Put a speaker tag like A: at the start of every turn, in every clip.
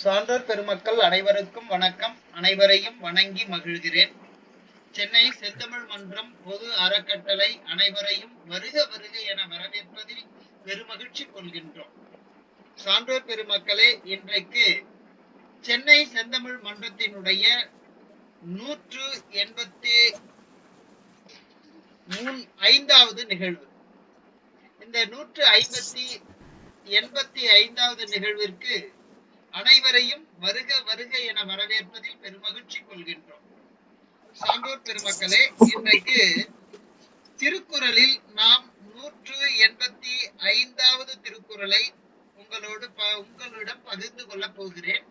A: சான்றோர் பெருமக்கள் அனைவருக்கும் வணக்கம். அனைவரையும் வணங்கி மகிழ்கிறேன். சென்னை செந்தமிழ் மன்றம் பொது அறக்கட்டளை அனைவரையும் வருக வருக என வரவேற்பதில் பெருமகிழ்ச்சி கொள்கின்றோம். சான்றோர் பெருமக்களே, இன்றைக்கு சென்னை செந்தமிழ் மன்றத்தினுடைய 185வது நிகழ்வு. இந்த 185வது நிகழ்விற்கு அனைவரையும் வருக வருக என வரவேற்பதில் பெருமகிழ்ச்சி கொள்கின்றோம். சான்றோர் பெருமக்களே, இன்றைக்கு திருக்குறளில் நாம் 185வது திருக்குறளை உங்களிடம் பகிர்ந்து கொள்ளப் போகிறேன்.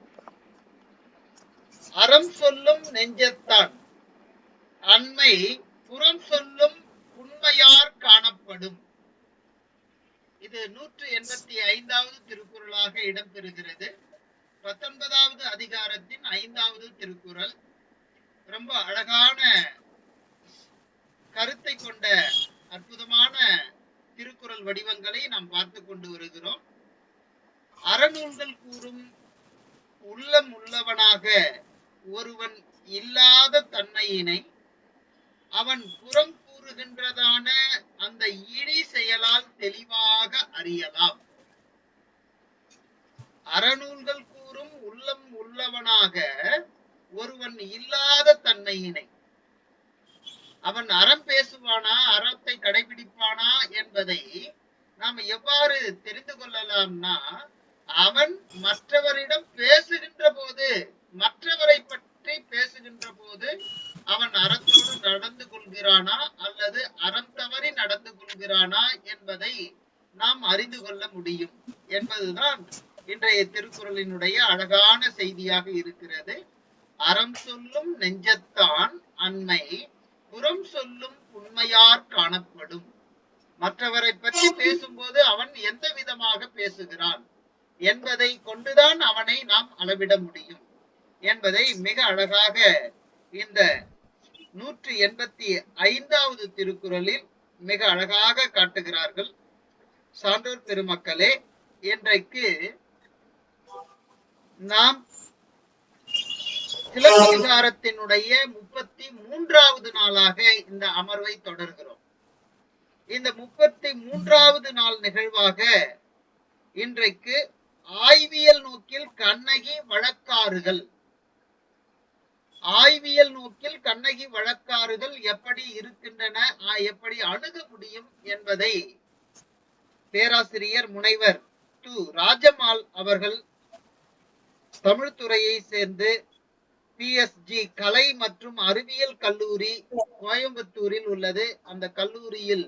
A: அறம் சொல்லும் நெஞ்சத்தான் அண்மை புறம் சொல்லும் உண்மையார் காணப்படும். இது 185வது திருக்குறளாக இடம்பெறுகிறது. 19வது அதிகாரத்தின் 5வது திருக்குறள். ரொம்ப அழகான கருத்தை கொண்ட அற்புதமான திருக்குறள் வடிவங்களை நாம் பார்த்து கொண்டு வருகிறோம். அறநூல்கள் கூறும் உள்ளம் உள்ளவனாக ஒருவன் இல்லாத தன்மையினை அவன் புறம் கூறுகின்றதான அந்த இழி செயலால் தெளிவாக அறியலாம். அறநூல்கள் கூறும் உள்ளம் உள்ளவனாக ஒருவன் இல்லாத தன்மையினை அவன் அறம் பேசுவானா, அறத்தை கடைபிடிப்பானா என்பதை நாம் எவ்வாறு தெரிந்து கொள்ளலாம்னா, அவன் மற்றவரிடம் பேசுகின்ற போது, மற்றவரை பற்றி பேசுகின்ற போது அவன் அறத்தோடு நடந்து கொள்கிறானா அல்லது அறம் தவறி நடந்து கொள்கிறானா என்பதை நாம் அறிந்து கொள்ள முடியும் என்பதுதான் இன்றைய திருக்குறளினுடைய அழகான செய்தியாக இருக்கிறது. அறம் சொல்லும் நெஞ்சத்தான் அண்மை புறம் சொல்லும் உண்மையார் காணப்படும். மற்றவரை பற்றி பேசும்போது அவன் எந்த விதமாக பேசுகிறான் என்பதை கொண்டுதான் அவனை நாம் அளவிட முடியும் என்பதை மிக அழகாக இந்த 185வது திருக்குறளில் மிக அழகாக காட்டுகிறார்கள். சான்றோர் பெருமக்களே, இன்றைக்கு நாம் சிலப்பதிகாரத்தினுடைய 33வது நாளாக இந்த அமர்வை தொடர்கிறோம். இந்த 33வது நாள் நிகழ்வாக இன்றைக்கு ஆய்வியல் நோக்கில் கண்ணகி வழக்காறுகள், ஆய்வியல் நோக்கில் கண்ணகி வழக்காறுகள் எப்படி இருக்கின்றன, எப்படி அணுக முடியும் என்பதை பேராசிரியர் முனைவர் து. ராஜம்மாள் அவர்கள் தமிழ்துறையை சேர்ந்து PSG கலை மற்றும் அறிவியல் கல்லூரி கோயம்புத்தூரில் உள்ளது. அந்த கல்லூரியில்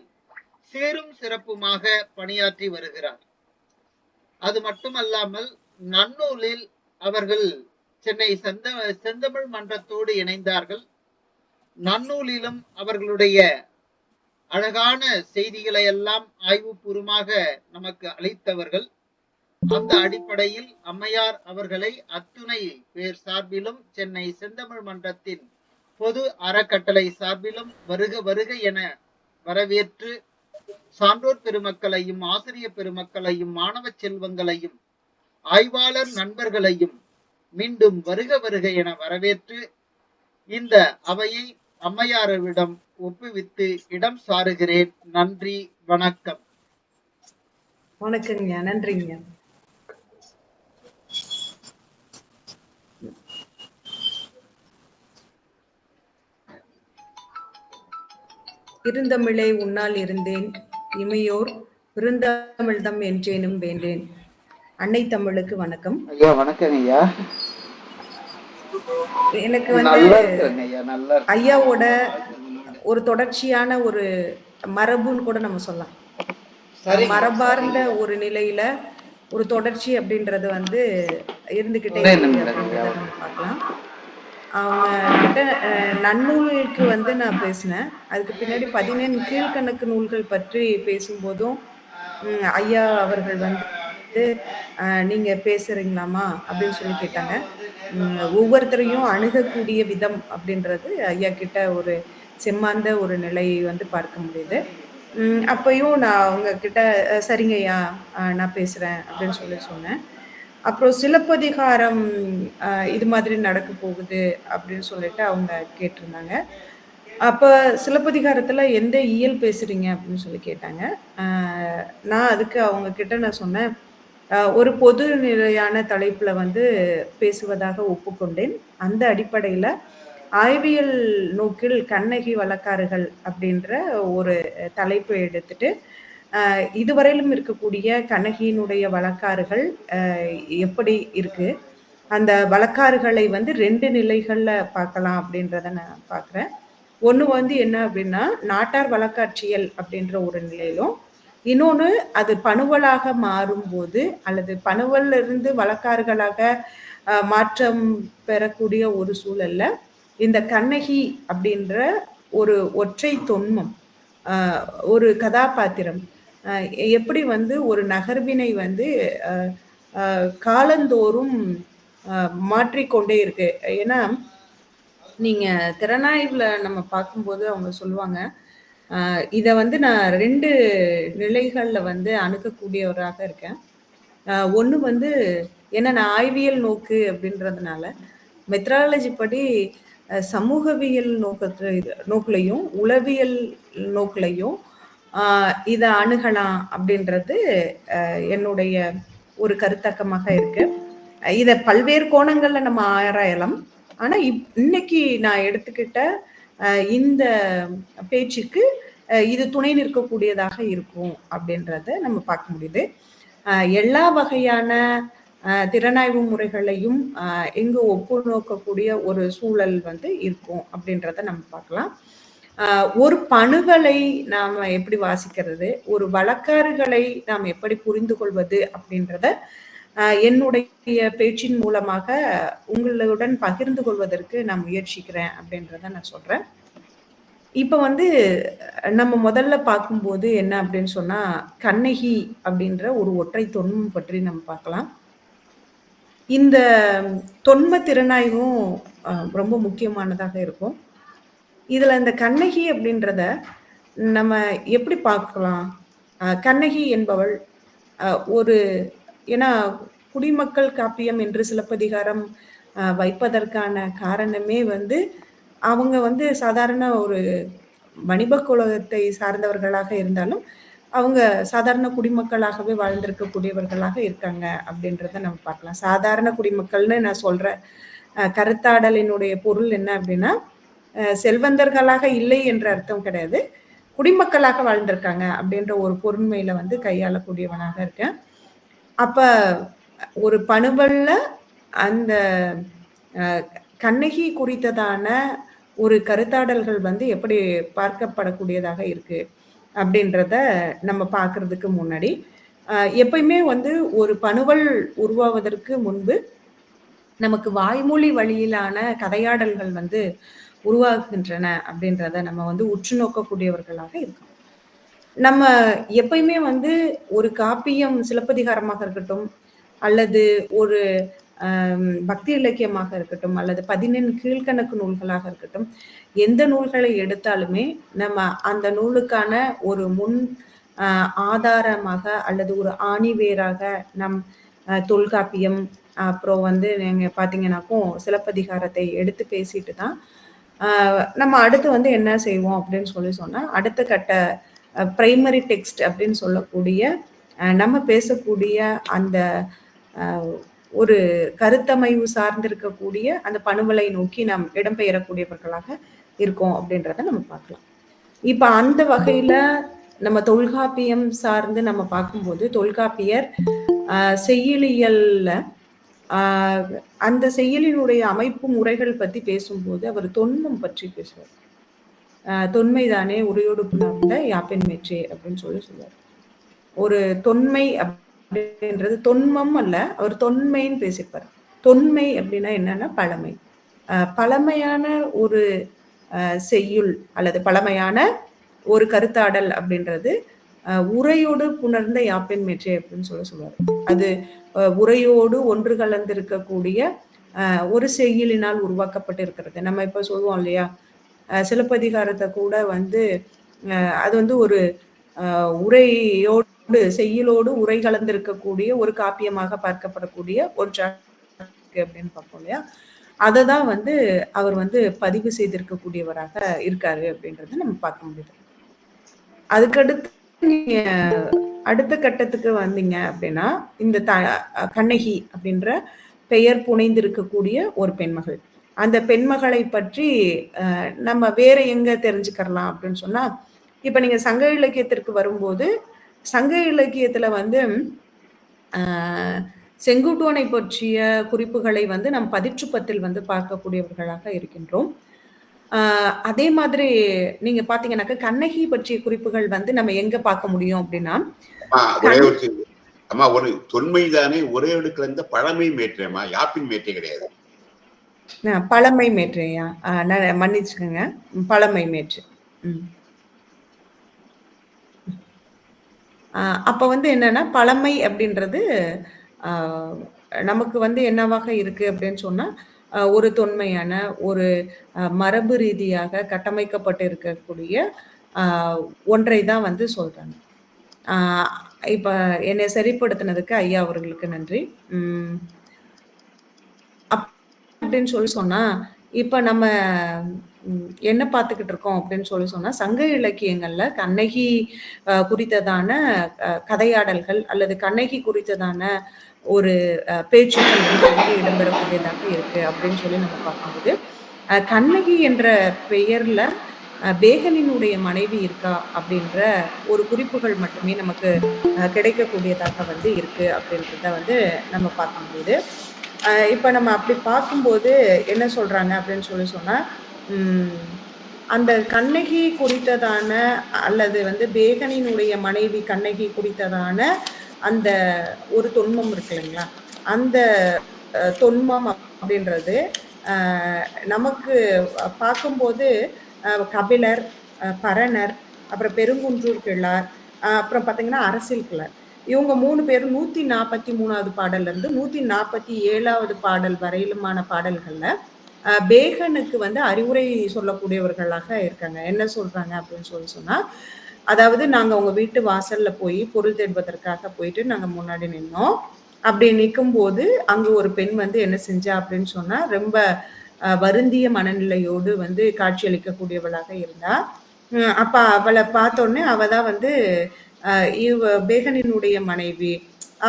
A: சீரும் சிறப்புமாக பணியாற்றி வருகிறார். அது மட்டுமல்லாமல் நன்னூலில் அவர்கள் சென்னை செந்தமிழ் மன்றத்தோடு இணைந்தார்கள். நன்னூலிலும் அவர்களுடைய அழகான செய்திகளை எல்லாம் ஆய்வுபூர்வமாக நமக்கு அளித்தவர்கள். அந்த அடிப்படையில் அம்மையார் அவர்களை அத்துணை பேர் சார்பிலும் சென்னை செந்தமிழ் மன்றத்தின் பொது அறக்கட்டளை சார்பிலும் வருக வருக என வரவேற்று சான்றோர் பெருமக்களையும் ஆசிரியர் பெருமக்களையும் மாணவ செல்வங்களையும் ஆய்வாளர் நண்பர்களையும் மீண்டும் வருக வருக என வரவேற்று இந்த அவையை அம்மையாரிடம் ஒப்புவித்து இடம் சாருகிறேன். நன்றி, வணக்கம்.
B: வணக்கங்க, நன்றிங்க. இருந்தமிழே உன்னால் இருந்தேன், இமையோர் பெருந்தமிழ்தம் என்றேனும் வேண்டேன். அன்னை தமிழுக்கு வணக்கம்.
A: ஐயா வணக்கம் ஐயா.
B: எனக்கு வந்து ஐயாவோட ஒரு தொடர்ச்சியான ஒரு மரபுன்னு கூட நம்ம சொல்லலாம். மரபார்ந்த ஒரு நிலையில ஒரு தொடர்ச்சி அப்படின்றது வந்து இருந்துகிட்டே அப்படின்றத நம்ம பார்க்கலாம். அவங்க கிட்ட நன்னூலுக்கு வந்து நான் பேசினேன். அதுக்கு பின்னாடி 17 கீழ்கணக்கு நூல்கள் பற்றி பேசும்போதும் ஐயா அவர்கள் வந்து நீங்க பேசுறீங்களாமா அப்படின்னு சொல்லி கேட்டாங்க. ஒவ்வொருத்தரையும் அணுகக்கூடிய விதம் அப்படின்றது ஐயா கிட்ட ஒரு செம்மாந்த ஒரு நிலையை வந்து பார்க்க முடியுது. அப்பயும் நான் அவங்க கிட்ட சரிங்க ஐயா நான் பேசுறேன் அப்படின்னு சொல்லி சொன்னேன். அப்புறம் சிலப்பதிகாரம் இது மாதிரி நடக்க போகுது அப்படின்னு சொல்லிட்டு அவங்க கேட்டிருந்தாங்க. அப்ப சிலப்பதிகாரத்துல எந்த இயல் பேசுறீங்க அப்படின்னு சொல்லி கேட்டாங்க. அ நான் அதுக்கு அவங்க கிட்ட நான் சொன்னேன், ஒரு பொது நிலையான தலைப்புல வந்து பேசுவதாக ஒப்புக்கொண்டேன். அந்த அடிப்படையில ஆய்வியல் நோக்கில் கண்ணகி வழக்காறுகள் அப்படின்ற ஒரு தலைப்பு எடுத்துட்டு, இதுவரையிலும் இருக்கக்கூடிய கண்ணகியினுடைய வழக்காறுகள் எப்படி இருக்கு? அந்த வழக்காறுகளை வந்து 2 நிலைகள்ல பார்க்கலாம் அப்படின்றத நான் பார்க்குறேன். ஒண்ணு வந்து என்ன அப்படின்னா, நாட்டார் வழக்காட்சியல் அப்படின்ற ஒரு நிலையிலும், இன்னொன்னு அது பணுவலாக மாறும்போது, அல்லது பணுவல்ல இருந்து வழக்காறுகளாக மாற்றம் பெறக்கூடிய ஒரு சூழல்ல, இந்த கண்ணகி அப்படின்ற ஒரு ஒற்றை தொன்மம், அ ஒரு கதாபாத்திரம், அ எப்படி வந்து ஒரு நகர்வினை வந்து அ அ காலந்தோறும் மாற்றிக்கொண்டே இருக்கு. ஏன்னா, நீங்க திறனாய்வுல நம்ம பார்க்கும்போது அவங்க சொல்லுவாங்க, இத வந்து நான் 2 நிலைகள்ல வந்து அணுகக்கூடியவராக இருக்கேன். ஒண்ணு வந்து ஏன்னா நான் ஆய்வியல் நோக்கு அப்படின்றதுனால, மெத்தடாலஜி படி சமூகவியல் நோக்குலயும், உளவியல் நோக்குலயும் அ இத அணுகலாம் அப்படின்றது என்னுடைய ஒரு கருத்தாக்கமாக இருக்கு. இத பல்வேறு கோணங்கள்ல நம்ம ஆராயலாம். ஆனா, இன்னைக்கு நான் எடுத்துக்கிட்ட இந்த பேச்சுக்கு இது துணை நிற்கக்கூடியதாக இருக்கும் அப்படின்றத நம்ம பார்க்க முடியுது. எல்லா வகையான திறனாய்வு முறைகளையும் இங்கு ஒப்பு நோக்கக்கூடிய ஒரு சூழல் வந்து இருக்கும் அப்படின்றத நம்ம பார்க்கலாம். ஒரு பணுவலை நாம எப்படி வாசிக்கிறது, ஒரு வழக்காறுகளை நாம் எப்படி புரிந்து கொள்வது அப்படின்றத என்னுடைய பேச்சின் மூலமாக உங்களுடன் பகிர்ந்து கொள்வதற்கு நான் முயற்சிக்கிறேன் அப்படின்றத நான் சொல்றேன். இப்ப வந்து நம்ம முதல்ல பார்க்கும்போது என்ன அப்படின்னு சொன்னா, கண்ணகி அப்படின்ற ஒரு ஒற்றை தொன்மம் பற்றி நம்ம பார்க்கலாம். இந்த தொன்ம திறனாய்வும் ரொம்ப முக்கியமானதாக இருக்கும். இதுல இந்த கண்ணகி அப்படின்றத நம்ம எப்படி பார்க்கலாம்? கண்ணகி என்பவள் ஒரு ஏன்னா குடிமக்கள் காப்பியம் என்று சிலப்பதிகாரம் வைப்பதற்கான காரணமே வந்து, அவங்க வந்து சாதாரண ஒரு வணிக குலத்தை சார்ந்தவர்களாக இருந்தாலும், அவங்க சாதாரண குடிமக்களாகவே வாழ்ந்திருக்கக்கூடியவர்களாக இருக்காங்க அப்படின்றத நம்ம பார்க்கலாம். சாதாரண குடிமக்கள்னு நான் சொல்ற கருத்தாடலினுடைய பொருள் என்ன அப்படின்னா, செல்வந்தர்களாக இல்லை என்ற அர்த்தம் கிடையாது. குடிமக்களாக வாழ்ந்திருக்காங்க அப்படின்ற ஒரு பொருண்மையில வந்து கையாளக்கூடியவனாக இருக்கேன். அப்ப ஒரு பணுவல்ல அந்த கண்ணகி குறித்ததான ஒரு கருத்தாடல்கள் வந்து எப்படி பார்க்கப்படக்கூடியதாக இருக்கு அப்படின்றத நம்ம பார்க்கறதுக்கு முன்னாடி, எப்பயுமே வந்து ஒரு பணுவல் உருவாவதற்கு முன்பு நமக்கு வாய்மொழி வழியிலான கதையாடல்கள் வந்து உருவாகுகின்றன அப்படின்றத நம்ம வந்து உற்று நோக்கக்கூடியவர்களாக இருக்கோம். நம்ம எப்பயுமே வந்து ஒரு காப்பியம் சிலப்பதிகாரமாக இருக்கட்டும், அல்லது ஒரு பக்தி இலக்கியமாக இருக்கட்டும், அல்லது 14 கீழ்க்கணக்கு நூல்களாக இருக்கட்டும், எந்த நூல்களை எடுத்தாலுமே நம்ம அந்த நூலுக்கான ஒரு முன் ஆதாரமாக அல்லது ஒரு ஆணிவேராக நம் தொல்காப்பியம், அப்புறம் வந்து நீங்க பார்த்தீங்கன்னாக்கும் சிலப்பதிகாரத்தை எடுத்து பேசிட்டு தான் நம்ம அடுத்து வந்து என்ன செய்வோம் அப்படின்னு சொல்லி சொன்னா, அடுத்த கட்ட பிரைமரி டெக்ஸ்ட் அப்படின்னு சொல்லக்கூடிய நம்ம பேசக்கூடிய அந்த ஒரு கருத்தமைவு சார்ந்திருக்கக்கூடிய அந்த பணுவலை நோக்கி நாம் இடம்பெயரக்கூடியவர்களாக இருக்கோம் அப்படின்றத நம்ம பார்க்கலாம். இப்ப அந்த வகையில நம்ம தொல்காப்பியம் சார்ந்து நம்ம பார்க்கும்போது, தொல்காப்பியர் செய்யுளியல்ல அந்த செய்யுளினுடைய அமைப்பு முறைகள் பத்தி பேசும்போது, அவர் தொன்மம் பற்றி பேசுவார். தொன்மைதானே உரையோடு புணர்ந்த யாப்பின் மேற்றே அப்படின்னு சொல்லி சொல்லுவார். ஒரு தொன்மை அப்படின்றது தொன்மம் அல்ல, அவர் தொன்மைன்னு பேசியிருப்பார். தொன்மை அப்படின்னா என்னன்னா பழமை. பழமையான ஒரு செய்யுள் அல்லது பழமையான ஒரு கருத்தாடல் அப்படின்றது உரையோடு புணர்ந்த யாப்பின் மேற்றே அப்படின்னு சொல்லுவார். அது உரையோடு ஒன்று கலந்திருக்கக்கூடிய ஒரு செய்யுளினால் உருவாக்கப்பட்டு இருக்கிறது. நம்ம இப்ப சொல்லுவோம் இல்லையா, சிலப்பதிகாரத்தை கூட வந்து அது வந்து ஒரு உரையோடு செய்யுளோடு உரை கலந்திருக்கக்கூடிய ஒரு காப்பியமாக பார்க்கப்படக்கூடிய ஒன்றா அப்படின்னு பார்ப்போம் இல்லையா? அதை தான் வந்து அவர் வந்து பதிவு செய்திருக்கக்கூடியவராக இருக்காரு அப்படின்றத நம்ம பார்க்க முடியுது. அதுக்கடுத்து நீங்க அடுத்த கட்டத்துக்கு வந்தீங்க அப்படின்னா, இந்த கண்ணகி அப்படின்ற பெயர் புனைந்திருக்கக்கூடிய ஒரு பெண்மகள். அந்த பெண்மகளை பற்றி நம்ம வேற எங்க தெரிஞ்சுக்கலாம் அப்படின்னு சொன்னா, இப்ப நீங்க சங்க இலக்கியத்திற்கு வரும்போது, சங்க இலக்கியத்துல வந்து செங்குட்டுவனை பற்றிய குறிப்புகளை வந்து நம் பதிற்றுப்பத்தில் வந்து பார்க்கக்கூடியவர்களாக இருக்கின்றோம். அதே மாதிரி நீங்க பாத்தீங்கன்னாக்க கண்ணகி பற்றிய குறிப்புகள் வந்து நம்ம எங்க பார்க்க முடியும் அப்படின்னா,
C: அம்மா ஒரு தொன்மைதானே ஒரே எடுக்கல இருந்த பழமை மேற்றேமா, யாப்பின் மேற்றே கிடையாது.
B: பழமை மேற்றையா? மன்னிச்சுக்கோங்க, பழமை மேற்று. அப்ப வந்து என்னன்னா பழமை அப்படின்றது நமக்கு வந்து என்னவாக இருக்கு அப்படின்னு சொன்னா, ஒரு தொன்மையான ஒரு மரபு ரீதியாக கட்டமைக்கப்பட்டு இருக்கக்கூடிய ஒன்றை தான் வந்து சொல்றாங்க. இப்ப என்னை சரிப்படுத்தினதுக்கு ஐயா அவர்களுக்கு நன்றி. அப்படின்னு சொல்லி சொன்னா, இப்ப நம்ம என்ன பார்த்துக்கிட்டு இருக்கோம் அப்படின்னு சொல்லி சொன்னா, சங்க இலக்கியங்கள்ல கண்ணகி குறித்ததான கதையாடல்கள் அல்லது கண்ணகி குறித்ததான ஒரு பேச்சுக்கள் வந்து இடம்பெறக்கூடியதாக இருக்கு அப்படின்னு சொல்லி நம்ம பார்க்கும்போது, கண்ணகி என்ற பெயர்ல பேகனினுடைய மனைவி இருக்கா அப்படின்ற ஒரு குறிப்புகள் மட்டுமே நமக்கு கிடைக்கக்கூடியதாக வந்து இருக்கு அப்படின்றத வந்து நம்ம பார்க்க முடியுது. இப்ப நம்ம அப்படி பார்க்கும்போது என்ன சொல்றாங்க அப்படின்னு சொல்லி சொன்னா, அந்த கண்ணகி குறித்ததான அல்லது வந்து பேகனினுடைய மனைவி கண்ணகி குறித்ததான அந்த ஒரு தொன்மம் இருக்கு இல்லைங்களா? அந்த தொன்மம் அப்படின்றது நமக்கு பார்க்கும்போது கபிலர், பரணர், அப்புறம் பெருங்குன்றூர் கிழார், அப்புறம் பார்த்தீங்கன்னா அரசியல் கிழார், இவங்க 3 பேரும் 143வது பாடல்ல இருந்து 147வது பாடல் வரையிலுமான பாடல்கள்ல பேகனுக்கு வந்து அறிவுரை சொல்லக்கூடியவர்களாக இருக்காங்க. என்ன சொல்றாங்க அப்படின்னு சொல்லி சொன்னா, அதாவது நாங்க உங்க வீட்டு வாசல்ல போய் பொருள் தேடுவதற்காக போயிட்டு நாங்க முன்னாடி நின்னோம். அப்படி நிற்கும் போது அங்க ஒரு பெண் வந்து என்ன செஞ்சா அப்படின்னு சொன்னா, ரொம்ப வருந்திய மனநிலையோடு வந்து காட்சியளிக்கக்கூடியவளாக இருந்தா. அப்ப அவளை பார்த்தோன்னே அவ தான் வந்து பேகனினுடைய மனைவி.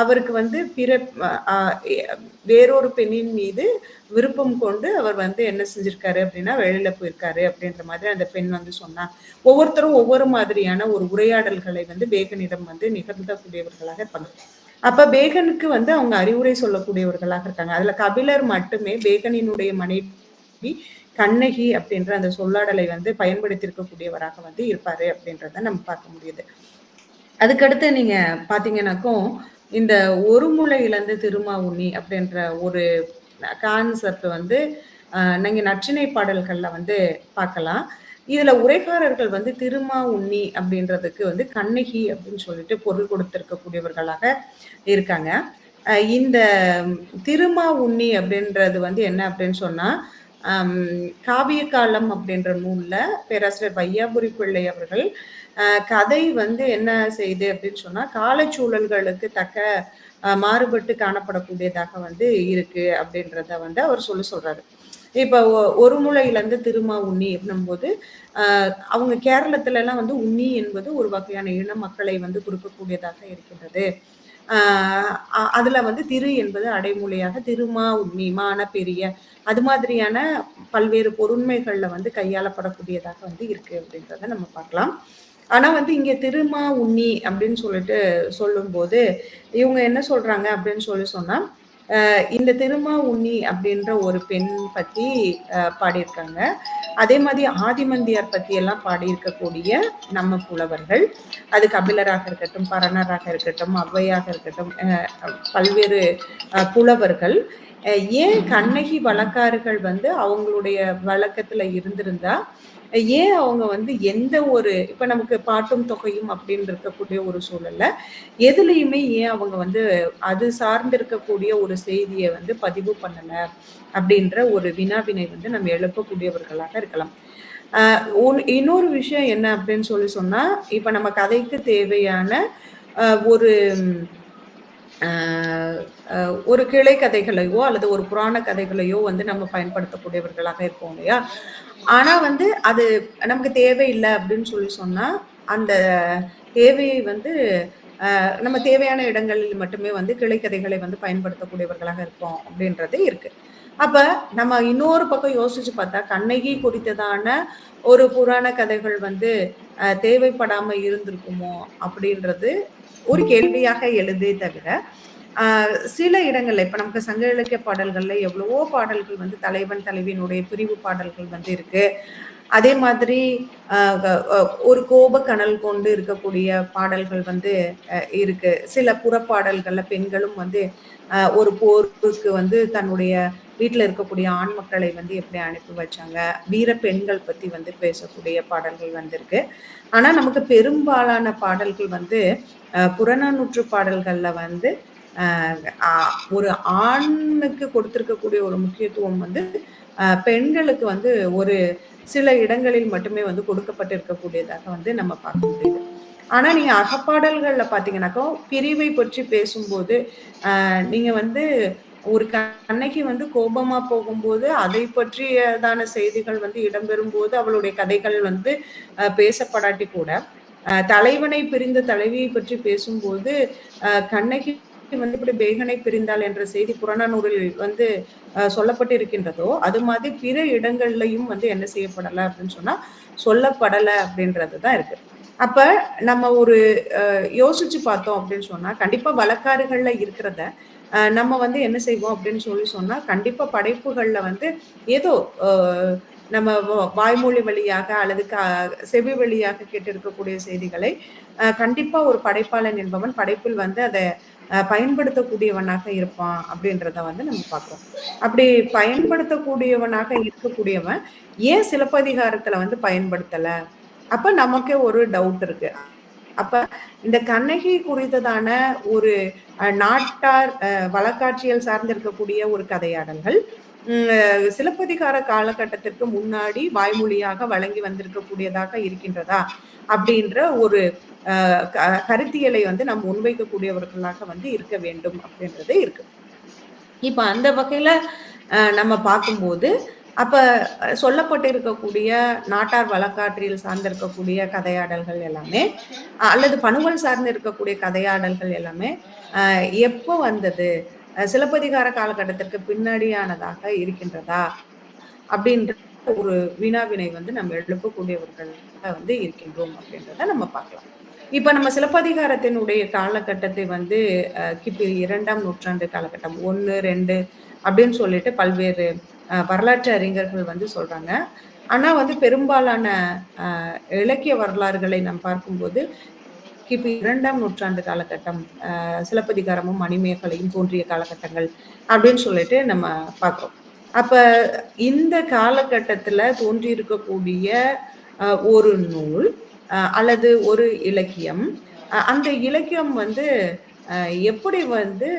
B: அவருக்கு வந்து வேறொரு பெண்ணின் மீது விருப்பம் கொண்டு அவர் வந்து என்ன செஞ்சிருக்காரு அப்படின்னா வெளியில போயிருக்காரு அப்படின்ற மாதிரி அந்த பெண் வந்து சொன்னா. ஒவ்வொருத்தரும் ஒவ்வொரு மாதிரியான ஒரு உரையாடல்களை வந்து பேகனிடம் வந்து நிகழ்த்தக்கூடியவர்களாக இருப்பாங்க. அப்ப பேகனுக்கு வந்து அவங்க அறிவுரை சொல்லக்கூடியவர்களாக இருக்காங்க. அதுல கபிலர் மட்டுமே பேகனினுடைய மனைவி கண்ணகி அப்படின்ற அந்த சொல்லாடலை வந்து பயன்படுத்தியிருக்கக்கூடியவராக வந்து இருப்பாரு அப்படின்றத நம்ம பார்க்க முடியுது. அதுக்கடுத்து நீங்க பாத்தீங்கன்னாக்கும் இந்த ஒரு முளை இழந்து திருமா உண்ணி அப்படின்ற ஒரு கான்செப்ட் வந்து நீங்க நற்றிணை பாடல்கள்ல வந்து பார்க்கலாம். இதுல உரைக்காரர்கள் வந்து திருமா உண்ணி அப்படின்றதுக்கு வந்து கண்ணகி அப்படின்னு சொல்லிட்டு பொருள் கொடுத்திருக்கக்கூடியவர்களாக இருக்காங்க. இந்த திருமா உண்ணி அப்படின்றது வந்து என்ன அப்படின்னு சொன்னா, காவிய காலம் அப்படின்ற நூல்ல பேராசிரியர் வையாபுரி பிள்ளை அவர்கள் கதை வந்து என்ன செய்யுது அப்படின்னு சொன்னா, காலச்சூழல்களுக்கு தக்க மாறுபட்டு காணப்படக்கூடியதாக வந்து இருக்கு அப்படின்றத வந்து அவர் சொல்றாரு. இப்ப ஒரு முளையிலிருந்து திருமா உண்ணி அப்படின்னும்போது அவங்க கேரளத்துல எல்லாம் வந்து உண்ணி என்பது ஒரு வகையான இன மக்களை வந்து குறிக்கக்கூடியதாக இருக்கின்றது. அதுல வந்து திரு என்பது அடைமொழியாக திருமா உண்ணி மான பெரிய அது மாதிரியான பல்வேறு பொருண்மைகள்ல வந்து கையாளப்படக்கூடியதாக வந்து இருக்கு அப்படின்றத நம்ம பார்க்கலாம். ஆனா வந்து இங்க திருமா உண்ணி அப்படின்னு சொல்லிட்டு சொல்லும்போது இவங்க என்ன சொல்றாங்க அப்படின்னு சொன்னா, இந்த திருமா உண்ணி அப்படின்ற ஒரு பெண் பத்தி பாடியிருக்காங்க. அதே மாதிரி ஆதிமந்தியார் பத்தி எல்லாம் பாடியிருக்கக்கூடிய நம்ம புலவர்கள், அது கபிலராக இருக்கட்டும், பரணராக இருக்கட்டும், ஔவையாக இருக்கட்டும், பல்வேறு புலவர்கள் ஏன் கண்ணகி வழக்காறுகள் வந்து அவங்களுடைய வழக்கத்துல இருந்திருந்தா ஏன் அவங்க வந்து எந்த ஒரு இப்ப நமக்கு பாட்டும் தொகையும் அப்படின்னு இருக்கக்கூடிய ஒரு சூழல்ல எதுலையுமே ஏன் அவங்க வந்து அது சார்ந்து இருக்கக்கூடிய ஒரு செய்தியை வந்து பதிவு பண்ணல அப்படின்ற ஒரு வினாவினை வந்து நம்ம எழுப்பக்கூடியவர்களாக இருக்கலாம். இன்னொரு விஷயம் என்ன அப்படின்னு சொல்லி சொன்னா, இப்ப நம்ம கதைக்கு தேவையான ஒரு அஹ், ஒரு கிளை கதைகளையோ அல்லது ஒரு புராண கதைகளையோ வந்து நம்ம பயன்படுத்தக்கூடியவர்களாக இருப்போம் இல்லையா? ஆனா வந்து அது நமக்கு தேவையில்லை அப்படின்னு சொல்லி சொன்னா அந்த தேவையை வந்து நம்ம தேவையான இடங்களில் மட்டுமே வந்து கிளைக்கதைகளை வந்து பயன்படுத்தக்கூடியவர்களாக இருப்போம் அப்படின்றது இருக்கு. அப்ப நம்ம இன்னொரு பக்கம் யோசிச்சு பார்த்தா கண்ணகி குறித்ததான ஒரு புராண கதைகள் வந்து தேவைப்படாம இருந்திருக்குமோ அப்படின்றது ஒரு கேள்வியாக எழுதே தவிர சில இடங்கள்ல இப்ப நமக்கு சங்க இலக்கிய பாடல்கள்ல எவ்வளவோ பாடல்கள் வந்து தலைவன் தலைவியினுடைய பிரிவு பாடல்கள் வந்து இருக்கு. அதே மாதிரி ஒரு கோபக்கனல் கொண்டு இருக்கக்கூடிய பாடல்கள் வந்து இருக்கு. சில புறப்பாடல்கள்ல பெண்களும் வந்து ஒரு போருக்கு வந்து தன்னுடைய வீட்டுல இருக்கக்கூடிய ஆண் மக்களை வந்து எப்படி அனுப்பி வச்சாங்க, வீர பெண்கள் பத்தி வந்து பேசக்கூடிய பாடல்கள் வந்து இருக்கு. ஆனா நமக்கு பெரும்பாலான பாடல்கள் வந்து புறநானூற்று பாடல்கள்ல வந்து ஒரு ஆணுக்கு கொடுத்திருக்கக்கூடிய ஒரு முக்கியத்துவம் வந்து பெண்களுக்கு வந்து ஒரு சில இடங்களில் மட்டுமே வந்து கொடுக்கப்பட்டிருக்கக்கூடியதாக வந்து நம்ம பார்க்க முடியுது. ஆனா நீங்க அகப்பாடல்கள்ல பாத்தீங்கன்னாக்கா பிரிவை பற்றி பேசும்போது நீங்க வந்து ஒரு கண்ணகி வந்து கோபமா போகும்போது அதை பற்றியதான செய்திகள் வந்து இடம்பெறும் போது அவளுடைய கதைகள் வந்து பேசப்படாட்டி கூட தலைவனை பிரிந்த தலைவியை பற்றி பேசும்போது கண்ணகி வந்து இப்படி பேகனை பிரிந்தாள் என்ற செய்தி புறநானூறில் வந்து சொல்லப்பட்டு இருக்கின்றதோ அது மாதிரி பிற இடங்கள்லையும் வந்து என்ன செய்யப்படலை அப்படின்னு சொன்னா சொல்லப்படலை அப்படின்றதுதான் இருக்கு. அப்ப நம்ம ஒரு யோசிச்சு பார்த்தோம் அப்படின்னு சொன்னா கண்டிப்பா வழக்காறுகள்ல இருக்கிறத நம்ம வந்து என்ன செய்வோம் அப்படின்னு சொல்லி சொன்னா கண்டிப்பா படைப்புகள்ல வந்து ஏதோ நம்ம வாய்மொழி வழியாக அல்லது செவி வழியாக கேட்டிருக்கக்கூடிய செய்திகளை கண்டிப்பா ஒரு படைப்பாளன் என்பவன் படைப்பில் வந்து அதை பயன்படுத்தக்கூடியவனாக இருப்பான் அப்படின்றத வந்து நம்ம பார்க்கிறோம். அப்படி பயன்படுத்தக்கூடியவனாக இருக்கக்கூடியவன் ஏன் சிலப்பதிகாரத்துல வந்து பயன்படுத்தல? அப்ப நமக்கே ஒரு டவுட் இருக்கு. அப்ப இந்த கண்ணகி குறித்ததான ஒரு நாட்டார் வழக்காட்சியல் சார்ந்து இருக்கக்கூடிய ஒரு கதையாடல்கள் சிலப்பதிகார காலகட்டத்திற்கு முன்னாடி வாய்மொழியாக வழங்கி வந்திருக்கக்கூடியதாக இருக்கின்றதா அப்படின்ற ஒரு கருத்தியலை வந்து நம்ம முன்வைக்கக்கூடியவர்களாக வந்து இருக்க வேண்டும் அப்படின்றது இருக்கு. இப்ப அந்த வகையில நம்ம பார்க்கும்போது அப்ப சொல்லப்பட்டிருக்கக்கூடிய நாட்டார் வழக்காற்றில் சார்ந்திருக்கக்கூடிய கதையாடல்கள் எல்லாமே அல்லது பணுவல் சார்ந்து இருக்கக்கூடிய கதையாடல்கள் எல்லாமே எப்போ வந்தது, சிலப்பதிகார காலகட்டத்திற்கு பின்னாடியானதாக இருக்கின்றதா அப்படின்ற ஒரு வினாவினை வந்து நம்ம எழுப்பக்கூடியவர்களாக வந்து இருக்கின்றோம் அப்படின்றத நம்ம பார்க்கலாம். இப்ப நம்ம சிலப்பதிகாரத்தினுடைய காலகட்டத்தை வந்து கிபி 2ஆம் நூற்றாண்டு காலகட்டம் 1, 2 அப்படின்னு சொல்லிட்டு பல்வேறு வரலாற்று அறிஞர்கள் வந்து சொல்றாங்க. ஆனா வந்து பெரும்பாலான இலக்கிய வரலாறுகளை நாம் பார்க்கும்போது கிபி 2ஆம் நூற்றாண்டு காலகட்டம் சிலப்பதிகாரமும் மணிமேகலையும் தோன்றிய காலகட்டங்கள் அப்படின்னு சொல்லிட்டு நம்ம பார்க்கிறோம். அப்ப இந்த காலகட்டத்துல தோன்றியிருக்கக்கூடிய ஒரு நூல் அல்லது ஒரு இலக்கியம், அந்த இலக்கியம் வந்து எப்படி வந்து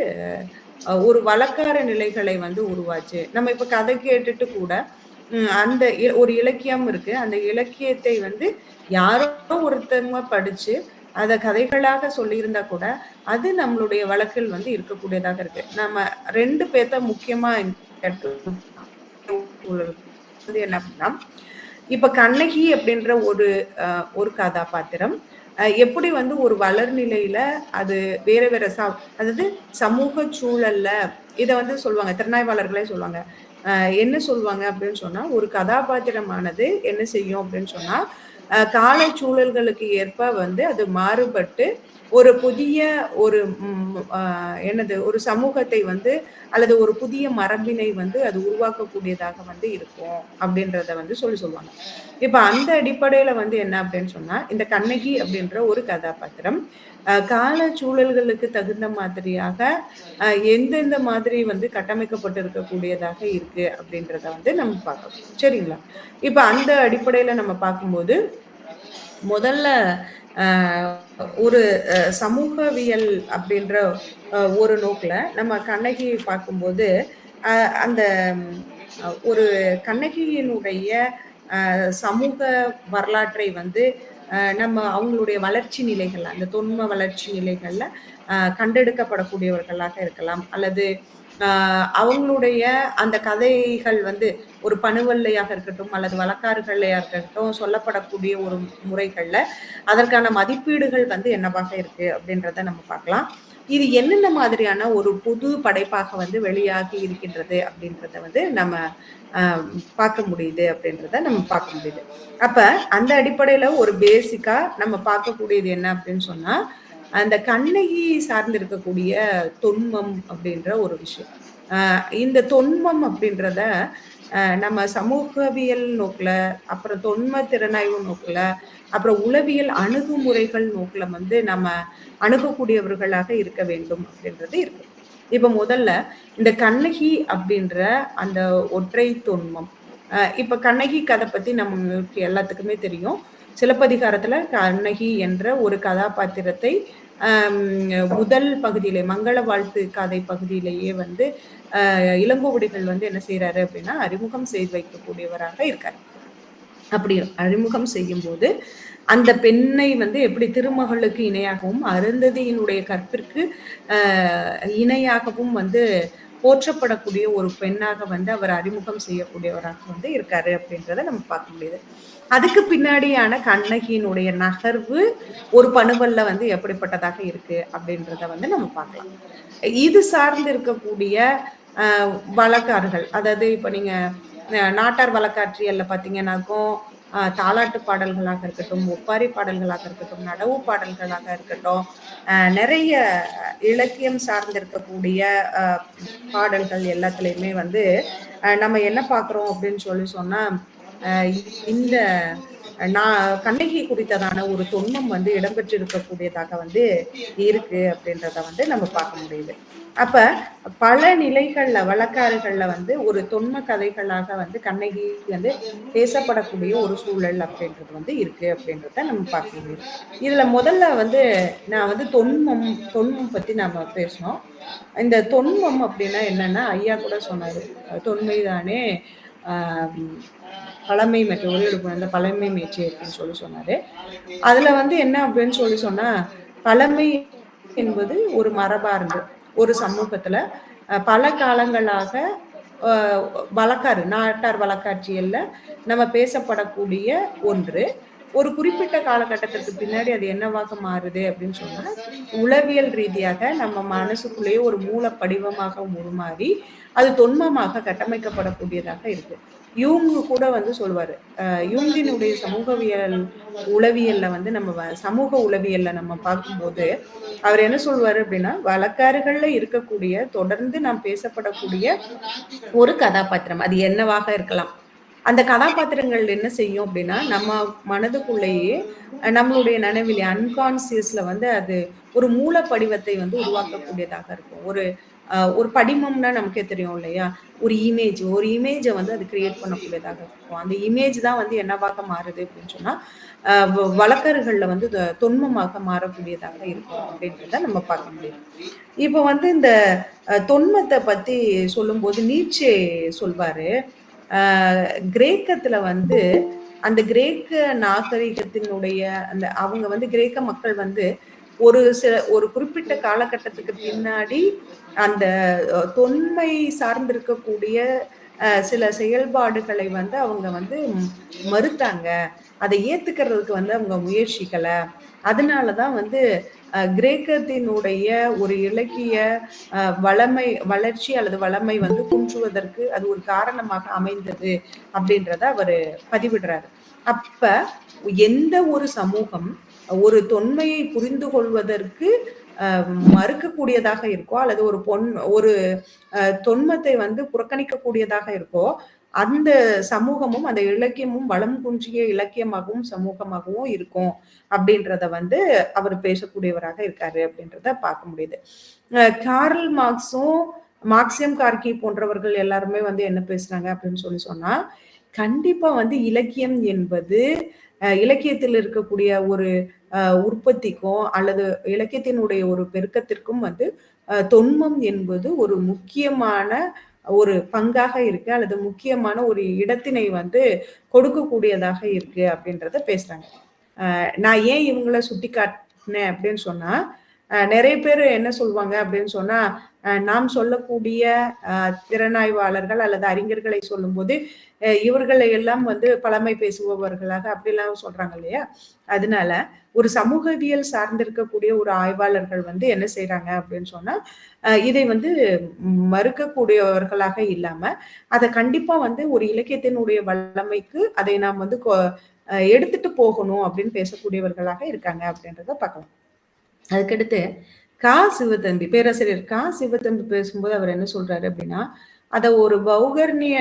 B: ஒரு வழக்கார நிலைகளை வந்து உருவாச்சு. நம்ம இப்ப கதை கேட்டுட்டு கூட அந்த ஒரு இலக்கியம் இருக்கு. அந்த இலக்கியத்தை வந்து யாரோ ஒருத்தவங்க படிச்சு அத கதைகளாக சொல்லியிருந்தா கூட அது நம்மளுடைய வழக்கில் வந்து இருக்கக்கூடியதாக இருக்கு. நம்ம 2 பேர்த்த முக்கியமா என்ன அப்படின்னா இப்ப கண்ணகி அப்படின்ற ஒரு கதாபாத்திரம் எப்படி வந்து ஒரு வளர்நிலையில அது வேற வேற அதாவது சமூக சூழல்ல இத வந்து சொல்லுவாங்க, திறனாய்வாளர்களே சொல்லுவாங்க. என்ன சொல்லுவாங்க அப்படின்னு சொன்னா ஒரு கதாபாத்திரமானது என்ன செய்யும் அப்படின்னு சொன்னா கால சூழல்களுக்கு ஏற்ப வந்து அது மாறுபட்டு ஒரு புதிய ஒரு என்னது ஒரு சமூகத்தை வந்து அல்லது ஒரு புதிய மரபினை வந்து அது உருவாக்கக்கூடியதாக வந்து இருக்கும் அப்படின்றத வந்து சொல்லுவாங்க. இப்ப அந்த அடிப்படையில வந்து என்ன அப்படின்னு சொன்னா இந்த கண்ணகி அப்படின்ற ஒரு கதாபாத்திரம் கால சூழல்களுக்கு தகுந்த மாதிரியாக எந்தெந்த மாதிரி வந்து கட்டமைக்கப்பட்டு இருக்கக்கூடியதாக இருக்கு அப்படின்றத வந்து நம்ம பார்க்கணும். சரிங்களா? இப்ப அந்த அடிப்படையில நம்ம பார்க்கும்போது முதல்ல ஒரு சமூகவியல் அப்படின்ற ஒரு நோக்குல நம்ம கண்ணகியை பார்க்கும்போது அந்த ஒரு கண்ணகியினுடைய சமூக வரலாற்றை வந்து நம்ம அவங்களுடைய வளர்ச்சி நிலைகள், அந்த தொன்ம வளர்ச்சி நிலைகள்ல கண்டெடுக்கப்படக்கூடியவர்களாக இருக்கலாம். அல்லது அவங்களுடைய அந்த கதைகள் வந்து ஒரு பணுவல்லையாக இருக்கட்டும், அல்லது வழக்காறுகள்லையா இருக்கட்டும், சொல்லப்படக்கூடிய ஒரு முறைகள்ல அதற்கான மதிப்பீடுகள் வந்து என்னவாக இருக்கு அப்படின்றத நம்ம பார்க்கலாம். இது என்னென்ன மாதிரியான ஒரு புது படைப்பாக வந்து வெளியாகி இருக்கின்றது அப்படின்றத வந்து நம்ம பார்க்க முடியுது அப்படின்றத நம்ம பார்க்க முடியுது. அப்ப அந்த அடிப்படையில ஒரு பேசிக்கா நம்ம பார்க்கக்கூடியது என்ன அப்படின்னு சொன்னா, அந்த கண்ணகி சார்ந்திருக்கக்கூடிய தொன்மம் அப்படின்ற ஒரு விஷயம். இந்த தொன்மம் அப்படின்றத நம்ம சமூகவியல் நோக்குல, அப்புறம் தொன்ம திறனாய்வு நோக்குல, அப்புறம் உளவியல் அணுகுமுறைகள் நோக்குல வந்து நம்ம அணுகக்கூடியவர்களாக இருக்க வேண்டும் அப்படின்றது இருக்கு. இப்ப முதல்ல இந்த கண்ணகி அப்படின்ற அந்த ஒற்றை தொன்மம். இப்ப கண்ணகி கதை பத்தி நமக்கு எல்லாத்துக்குமே தெரியும். சிலப்பதிகாரத்துல கண்ணகி என்ற ஒரு கதாபாத்திரத்தை முதல் பகுதியிலே மங்கள வாழ்த்து கதை பகுதியிலேயே வந்து இளங்கோவடிகள் வந்து என்ன செய்யறாரு அப்படின்னா அறிமுகம் செய்து வைக்கக்கூடியவராக இருக்கார். அப்படி அறிமுகம் செய்யும் போது அந்த பெண்ணை வந்து எப்படி திருமகளுக்கு இணையாகவும் அருந்ததியினுடைய கற்பிற்கு இணையாகவும் வந்து போற்றப்படக்கூடிய ஒரு பெண்ணாக வந்து அவர் அறிமுகம் செய்யக்கூடியவராக வந்து இருக்காரு அப்படின்றத நம்ம பார்க்க முடியுது. அதுக்கு பின்னாடியான கண்ணகியினுடைய நகர்வு ஒரு பணுவல்ல வந்து எப்படிப்பட்டதாக இருக்கு அப்படின்றத வந்து நம்ம பார்க்கலாம். இது சார்ந்து இருக்கக்கூடிய வழக்காறுகள், அதாவது இப்ப நீங்க நாட்டார் வழக்காற்றியல்ல பார்த்தீங்கன்னாக்கும் தாலாட்டு பாடல்களாக இருக்கட்டும், ஒப்பாரி பாடல்களாக இருக்கட்டும், நடவு பாடல்களாக இருக்கட்டும், நிறைய இலக்கியம் சார்ந்திருக்கக்கூடிய பாடல்கள் எல்லாத்துலேயுமே வந்து நம்ம என்ன பார்க்குறோம் அப்படின்னு சொல்லி சொன்னா இந்த கண்ணகி குறித்ததான ஒரு தொன்மம் வந்து இடம்பெற்றிருக்கக்கூடியதாக வந்து இருக்கு அப்படின்றத வந்து நம்ம பார்க்க முடியுது. அப்ப பல நிலைகள்ல வழக்காறுகள்ல வந்து ஒரு தொன்ம கதைகளாக வந்து கண்ணகி வந்து பேசப்படக்கூடிய ஒரு சூழல் அப்படின்றது வந்து இருக்கு அப்படின்றத நம்ம பார்க்க முடியுது. இதுல முதல்ல வந்து நான் வந்து தொன்மம் பத்தி நம்ம பேசணும். இந்த தொன்மம் அப்படின்னா என்னன்னா ஐயா கூட சொன்னாரு, தொன்மைதானே பழமை மேற்று ஒரே எடுக்கணும் பழமை மேற்று அப்படின்னு சொல்லி சொன்னாரு. அதுல வந்து என்ன அப்படின்னு சொல்லி சொன்னா, பழமை என்பது ஒரு மரபார்ந்து ஒரு சமூகத்துல பல காலங்களாக வழக்காறு நாட்டார் வழக்காட்சியல்ல நம்ம பேசப்படக்கூடிய ஒன்று ஒரு குறிப்பிட்ட காலகட்டத்திற்கு பின்னாடி அது என்னவாக மாறுது அப்படின்னு சொன்னா உளவியல் ரீதியாக நம்ம மனசுக்குள்ளேயே ஒரு மூல படிவமாக உருமாறி அது தொன்மமாக கட்டமைக்கப்படக்கூடியதாக இருக்கு. யூங்கு கூட வந்து சொல்லுவாரு, யூங்கினுடைய சமூகவியல் உளவியல்ல வந்து நம்ம சமூக உளவியல்ல நம்ம பார்க்கும்போது அவர் என்ன சொல்வாரு அப்படின்னா, வழக்காறுகள்ல இருக்கக்கூடிய தொடர்ந்து நாம் பேசப்படக்கூடிய ஒரு கதாபாத்திரம் அது என்னவாக இருக்கலாம். அந்த கதாபாத்திரங்கள் என்ன செய்யும் அப்படின்னா நம்ம மனதுக்குள்ளேயே நம்மளுடைய நினைவிலே அன்கான்சியஸ்ல வந்து அது ஒரு மூல படிவத்தை வந்து உருவாக்கக்கூடியதாக இருக்கும். ஒரு படிமம்னா நமக்கே தெரியும் இல்லையா, ஒரு இமேஜை வந்து அது கிரியேட் பண்ணக்கூடியதாக இருக்கும். அந்த இமேஜ் தான் வந்து என்னவாக மாறுது அப்படின்னு சொன்னா வழக்கறுகள்ல வந்து தொன்மமாக மாறக்கூடியதாக இருக்கும் அப்படின்றத நம்ம பார்க்க முடியும். இப்ப வந்து இந்த தொன்மத்தை பத்தி சொல்லும்போது நீட்சே சொல்வாரு, கிரேக்கத்துல வந்து அந்த கிரேக்க நாகரிகத்தினுடைய அந்த அவங்க வந்து கிரேக்க மக்கள் வந்து ஒரு குறிப்பிட்ட காலகட்டத்துக்கு பின்னாடி அந்த தொன்மை சார்ந்திருக்கக்கூடிய சில செயல்பாடுகளை வந்து அவங்க வந்து மறுத்தாங்க. அதை ஏத்துக்கிறதுக்கு வந்து அவங்க முயற்சிக்கல. அதனாலதான் வந்து கிரேக்கத்தினுடைய ஒரு இலக்கிய வளர்ச்சி அல்லது வளமை வந்து குன்றுவதற்கு அது ஒரு காரணமாக அமைந்தது அப்படின்றத அவரு பதிவிடுறாரு. அப்ப எந்த ஒரு சமூகம் ஒரு தொன்மையை புரிந்து கொள்வதற்கு மறுக்கக்கூடியதாக இருக்கோ அல்லது ஒரு தொன்மத்தை வந்து புறக்கணிக்கக்கூடியதாக இருக்கோ அந்த சமூகமும் அந்த இலக்கியமும் வளம் குன்றிய இலக்கியமாகவும் சமூகமாகவும் இருக்கும் அப்படின்றத வந்து அவர் பேசக்கூடியவராக இருக்காரு அப்படின்றத பார்க்க முடியுது. கார்ல் மார்க்சியம் கார்கி போன்றவர்கள் எல்லாருமே வந்து என்ன பேசுறாங்க அப்படின்னு சொன்னா கண்டிப்பா வந்து இலக்கியம் என்பது இலக்கியத்தில் இருக்கக்கூடிய ஒரு உற்பத்திக்கும் அல்லது இலக்கியத்தினுடைய ஒரு பெருக்கத்திற்கும் வந்து தொன்மம் என்பது ஒரு முக்கியமான ஒரு பங்காக இருக்கு அல்லது முக்கியமான ஒரு இடத்தினை வந்து கொடுக்கக்கூடியதாக இருக்கு அப்படின்றத பேசுறாங்க. நான் ஏன் இவங்கள சுட்டி காட்டினேன் அப்படின்னு சொன்னா, நிறைய பேர் என்ன சொல்லுவாங்க அப்படின்னு சொன்னா, நாம் சொல்லக்கூடிய திறனாய்வாளர்கள் அல்லது அறிஞர்களை சொல்லும்போது இவர்களை எல்லாம் வந்து பழமை பேசுபவர்களாக அப்படிலாம் சொல்றாங்க இல்லையா? அதனால ஒரு சமூகவியல் சார்ந்திருக்கக்கூடிய ஒரு ஆய்வாளர்கள் வந்து என்ன செய்றாங்க அப்படின்னு சொன்னா, இதை வந்து மறுக்கக்கூடியவர்களாக இல்லாம, அத கண்டிப்பா வந்து ஒரு இலக்கியத்தினுடைய வல்லமைக்கு அதை நாம் வந்து எடுத்துட்டு போகணும் அப்படின்னு பேசக்கூடியவர்களாக இருக்காங்க அப்படின்றத பார்க்கலாம். அதுக்கடுத்து சிவத்தம்பி, பேராசிரியர் சிவத்தம்பி பேசும்போது அவர் என்ன சொல்றாரு அப்படின்னா, அத ஒரு பௌகர்ணிய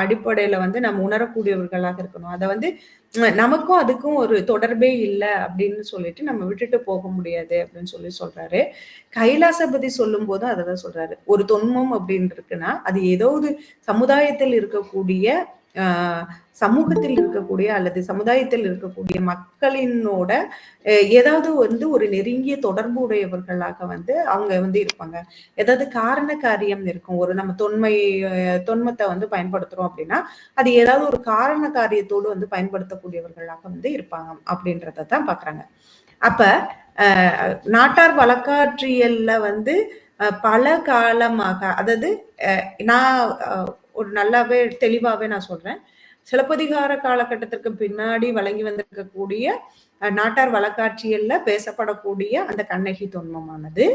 B: அடிப்படையில வந்து நம்ம உணரக்கூடியவர்களாக இருக்கணும். அத வந்து நமக்கும் அதுக்கும் ஒரு தொடர்பே இல்ல அப்படின்னு சொல்லிட்டு நம்ம விட்டுட்டு போக முடியாது அப்படின்னு சொல்றாரு. கைலாசபதி சொல்லும்போதும் அததான் சொல்றாரு. ஒரு தொன்மம் அப்படின்னு இருக்குன்னா, அது ஏதோ ஒரு சமுதாயத்தில் இருக்கக்கூடிய சமூகத்தில் இருக்கக்கூடிய அல்லது சமுதாயத்தில் இருக்கக்கூடிய மக்களினோட ஏதாவது வந்து ஒரு நெருங்கிய தொடர்பு உடையவர்களாக வந்து அவங்க வந்து இருப்பாங்க. ஏதாவது காரண காரியம் இருக்கும். ஒரு நம்ம தொன்மத்தை வந்து பயன்படுத்துறோம் அப்படின்னா, அது ஏதாவது ஒரு காரண காரியத்தோடு வந்து பயன்படுத்தக்கூடியவர்களாக வந்து இருப்பாங்க அப்படின்றத தான் பாக்குறாங்க. அப்ப நாட்டார் வழக்காற்றியல்ல வந்து பல காலமாக, அதாவது நான் ஒரு நல்லாவே தெளிவாவே நான் சொல்றேன். சிலப்பதிகார காலகட்டத்திற்கு பின்னாடி வழங்கி வந்திருக்கக்கூடிய நாட்டார் வழக்காட்சியல்ல பேசப்படக்கூடிய அந்த கண்ணகி தொன்மமானது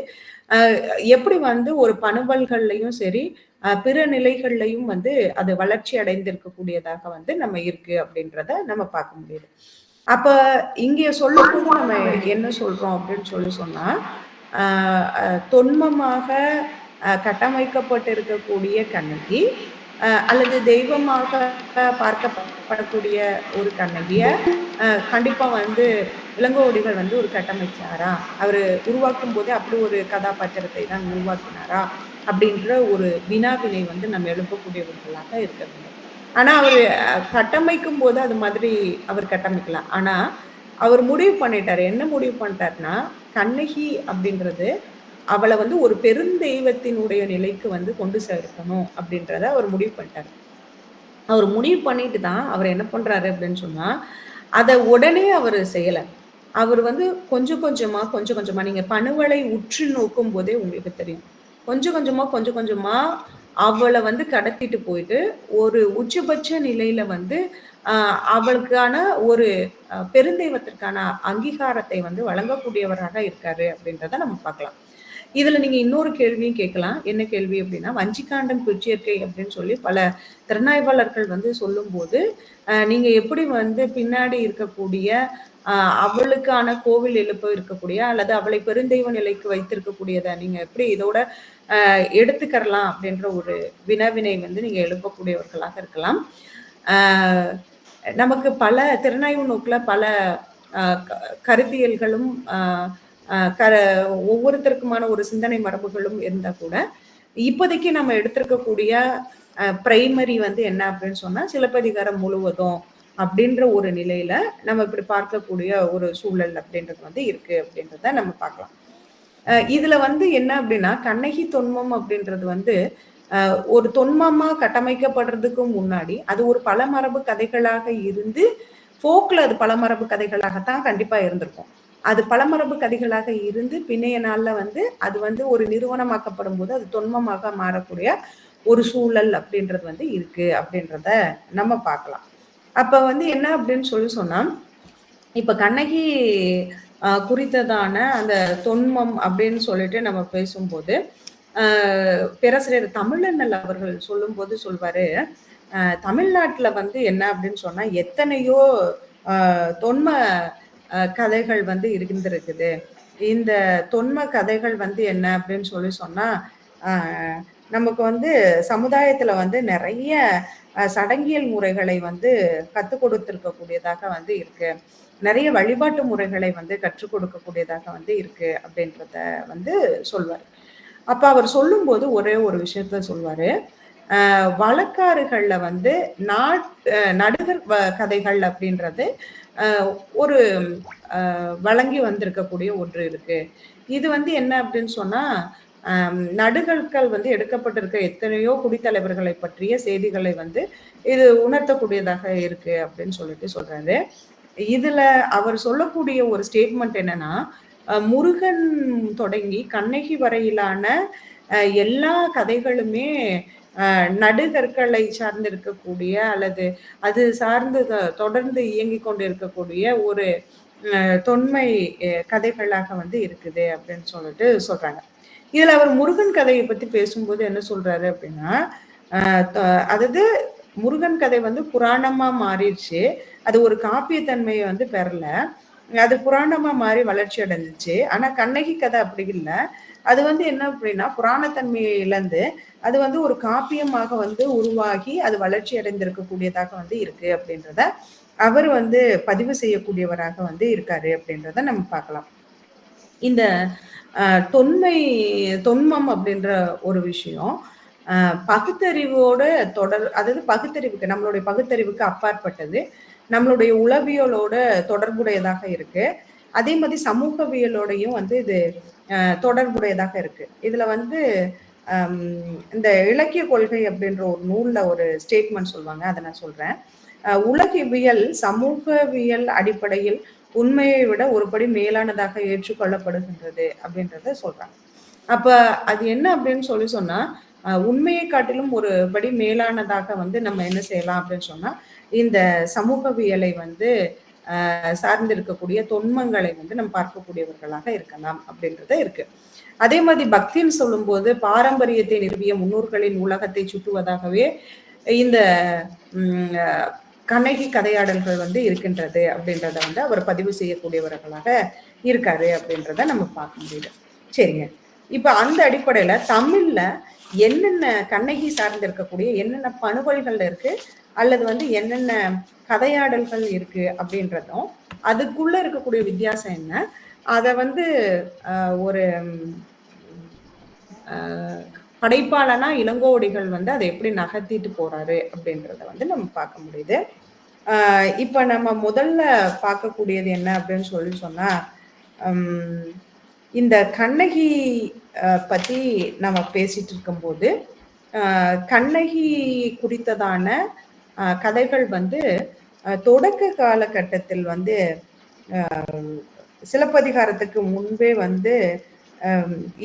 B: எப்படி வந்து ஒரு பணுவல்கள்லையும் சரி பிற நிலைகள்லையும் வந்து அது வளர்ச்சி அடைந்திருக்கக்கூடியதாக வந்து நம்ம இருக்கு அப்படின்றத நம்ம பார்க்க முடியுது. அப்ப இங்க சொல்லும் போது நம்ம என்ன சொல்றோம் அப்படின்னு சொன்னா, தொன்மமாக கட்டமைக்கப்பட்டு இருக்கக்கூடிய கண்ணகி அல்லது தெய்வமாக பார்க்கப்படக்கூடிய ஒரு கண்ணகிய கண்டிப்பா வந்து இளங்கோவடிகள் வந்து ஒரு கட்டமைச்சாரா, அவரு உருவாக்கும் போதே அப்படி ஒரு கதாபாத்திரத்தை தான் உருவாக்கினாரா அப்படின்ற ஒரு வினாவினை வந்து நம்ம எழுப்பக்கூடியவர்களாக இருக்க வேண்டும். ஆனா அவரு கட்டமைக்கும் போது அது மாதிரி அவர் கட்டமைக்கலாம். ஆனா அவர் முடிவு பண்ணிட்டாரு. என்ன முடிவு பண்ணிட்டாருன்னா, கண்ணகி அப்படின்றது அவளை வந்து ஒரு பெருந்தெய்வத்தினுடைய நிலைக்கு வந்து கொண்டு சேர்க்கணும் அப்படின்றத அவர் முடிவு பண்ணிட்டாரு. அவர் முடிவு பண்ணிட்டு தான் அவர் என்ன பண்றாரு அப்படின்னு சொன்னா, அதை உடனே அவர் செய்யல. அவர் வந்து கொஞ்சம் கொஞ்சமா நீங்க பணுவலை உற்று நோக்கும் போதே உங்களுக்கு தெரியும். கொஞ்சம் கொஞ்சமா அவளை வந்து கடத்திட்டு போயிட்டு ஒரு உச்சபட்ச நிலையில வந்து அவளுக்கான ஒரு பெருந்தெய்வத்திற்கான அங்கீகாரத்தை வந்து வழங்கக்கூடியவராக இருக்காரு அப்படின்றத நம்ம பார்க்கலாம். இதுல நீங்க இன்னொரு கேள்வியும் கேட்கலாம். என்ன கேள்வி அப்படின்னா, வஞ்சிக்காண்டம் குச்சியற்கை அப்படின்னு சொல்லி பல திறனாய்வாளர்கள் வந்து சொல்லும்போது நீங்க எப்படி வந்து பின்னாடி இருக்கக்கூடிய அவளுக்கான கோவில் எழுப்ப இருக்கக்கூடிய அல்லது அவளை பெருந்தெய்வ நிலைக்கு வைத்திருக்கக்கூடியதை நீங்க எப்படி இதோட எடுத்துக்கறலாம் அப்படின்ற ஒரு வினாவினை வந்து நீங்க எழுப்பக்கூடியவர்களாக இருக்கலாம். நமக்கு பல திறனாய்வு நோக்குல பல கருத்தியல்களும் ஒவ்வொருத்தருக்குமான ஒரு சிந்தனை மரபுகளும் இருந்தா கூட இப்போதைக்கு நம்ம எடுத்திருக்கக்கூடிய பிரைமரி வந்து என்ன அப்படின்னு சொன்னா சிலப்பதிகாரம் முழுவதும் அப்படின்ற ஒரு நிலையில நம்ம இப்படி பார்க்கக்கூடிய ஒரு சூழல் அப்படின்றது வந்து இருக்கு அப்படின்றத நம்ம பார்க்கலாம். இதுல வந்து என்ன அப்படின்னா கண்ணகி தொன்மம் அப்படின்றது வந்து ஒரு தொன்மமா கட்டமைக்கப்படுறதுக்கு முன்னாடி அது ஒரு பலமரபு கதைகளாக இருந்து போக்ல அது பலமரபு கதைகளாகத்தான் கண்டிப்பா இருந்திருக்கும். அது பலமரபு கதைகளாக இருந்து பின்னைய நாள்ல வந்து அது வந்து ஒரு நிறுவனமாக்கப்படும் போது அது தொன்மமாக மாறக்கூடிய ஒரு சூழல் அப்படின்றது வந்து இருக்கு அப்படின்றத நம்ம பார்க்கலாம். அப்ப வந்து என்ன அப்படின்னு சொன்னா இப்ப கண்ணகி குறித்ததான அந்த தொன்மம் அப்படின்னு சொல்லிட்டு நம்ம பேசும்போது பேராசிரியர் தமிழண்ணல் அவர்கள் சொல்லும்போது சொல்வாரு, தமிழ்நாட்டுல வந்து என்ன அப்படின்னு சொன்னா எத்தனையோ தொன்ம கதைகள் வந்து இருந்திருக்குது. இந்த தொன்ம கதைகள் வந்து என்ன அப்படின்னு சொன்னா நமக்கு வந்து சமுதாயத்துல வந்து நிறைய சடங்கியல் முறைகளை வந்து கற்றுக் கொடுத்திருக்கக்கூடியதாக வந்து இருக்கு. நிறைய வழிபாட்டு முறைகளை வந்து கற்றுக் கொடுக்கக்கூடியதாக வந்து இருக்கு அப்படின்றத வந்து சொல்வார். அப்ப அவர் சொல்லும்போது ஒரே ஒரு விஷயத்த சொல்வாரு, வழக்காறுகள்ல வந்து நடுகர் கதைகள் அப்படின்றது ஒரு வழங்கி வந்திருக்கக்கூடிய ஒன்று இருக்கு. இது வந்து என்ன அப்படின்னு சொன்னா நடுகற்கள் வந்து எடுக்கப்பட்டிருக்க எத்தனையோ குடித்தலைவர்களை பற்றிய செய்திகளை வந்து இது உணர்த்தக்கூடியதாக இருக்கு அப்படின்னு சொல்லிட்டு சொல்றாரு. இதுல அவர் சொல்லக்கூடிய ஒரு ஸ்டேட்மெண்ட் என்னன்னா, முருகன் தொடங்கி கண்ணகி வரையிலான எல்லா கதைகளுமே நடுகற்களை சார்ந்து இருக்கக்கூடிய அல்லது அது சார்ந்து தொடர்ந்து இயங்கிக் கொண்டு இருக்கக்கூடிய ஒரு தொன்மை கதைகளாக வந்து இருக்குது அப்படின்னு சொல்லிட்டு சொல்றாங்க. இதுல அவர் முருகன் கதையை பத்தி பேசும்போது என்ன சொல்றாரு அப்படின்னா, அதாவது முருகன் கதை வந்து புராணமா மாறிடுச்சு. அது ஒரு காப்பியத்தன்மையை வந்து பெறல. அது புராணமா மாறி வளர்ச்சி அடைஞ்சிச்சு. ஆனா கண்ணகி கதை அப்படி இல்ல. அது வந்து என்ன அப்படின்னா புராணத்தன்மையை இழந்து அது வந்து ஒரு காப்பியமாக வந்து உருவாகி அது வளர்ச்சி அடைந்திருக்கக்கூடியதாக வந்து இருக்கு அப்படின்றத அவர் வந்து பதிவு செய்யக்கூடியவராக வந்து இருக்காரு அப்படின்றத நம்ம பார்க்கலாம். இந்த தொன்மம் அப்படின்ற ஒரு விஷயம் பகுத்தறிவோட அதாவது பகுத்தறிவுக்கு நம்மளுடைய பகுத்தறிவுக்கு அப்பாற்பட்டது. நம்மளுடைய உளவியலோட தொடர்புடையதாக இருக்கு. அதே மாதிரி சமூகவியலோடையும் வந்து இது தொடர்புடையதாக இருக்கு. இதுல வந்து இந்த இலக்கிய கொள்கை அப்படின்ற ஒரு நூல்ல ஒரு ஸ்டேட்மெண்ட் சொல்லுவாங்க. அதை நான் சொல்றேன். உலகியல் சமூகவியல் அடிப்படையில் உண்மையை விட ஒருபடி மேலானதாக ஏற்றுக்கொள்ளப்படுகின்றது அப்படின்றத சொல்றாங்க. அப்ப அது என்ன அப்படின்னு சொன்னா உண்மையை காட்டிலும் ஒரு படி மேலானதாக வந்து நம்ம என்ன செய்யலாம் அப்படின்னு சொன்னா இந்த சமூகவியலை வந்து சார்ந்து இருக்கக்கூடிய தொன்மங்களை வந்து நம்ம பார்க்கக்கூடியவர்களாக இருக்கலாம் அப்படின்றத இருக்கு. அதே மாதிரி பக்தின்னு சொல்லும்போது பாரம்பரியத்தை நிறுவிய முன்னோர்களின் உலகத்தை சுட்டுவதாகவே இந்த கண்ணகி கதையாடல்கள் வந்து இருக்கின்றது அப்படின்றத வந்து அவர் பதிவு செய்யக்கூடியவர்களாக இருக்காரு அப்படின்றத நம்ம பார்க்க முடியுது. சரிங்க, இப்ப அந்த அடிப்படையில தமிழ்ல என்னென்ன கண்ணகி சார்ந்து இருக்கக்கூடிய என்னென்ன பணுவல்கள் இருக்கு அல்லது வந்து என்னென்ன கதையாடல்கள் இருக்கு அப்படின்றதும் அதுக்குள்ள இருக்கக்கூடிய வித்தியாசம் என்ன, அதை வந்து ஒரு படைப்பாளனா இளங்கோவடிகள் வந்து அதை எப்படி நகர்த்திட்டு போறாரு அப்படின்றத வந்து நம்ம பார்க்க முடியுது. இப்ப நம்ம முதல்ல பார்க்கக்கூடியது என்ன அப்படின்னு சொன்னா இந்த கண்ணகி பத்தி நம்ம பேசிட்டு இருக்கும்போது கண்ணகி குறித்ததான கதைகள் வந்து தொடக்க காலகட்டத்தில் வந்து சிலப்பதிகாரத்துக்கு முன்பே வந்து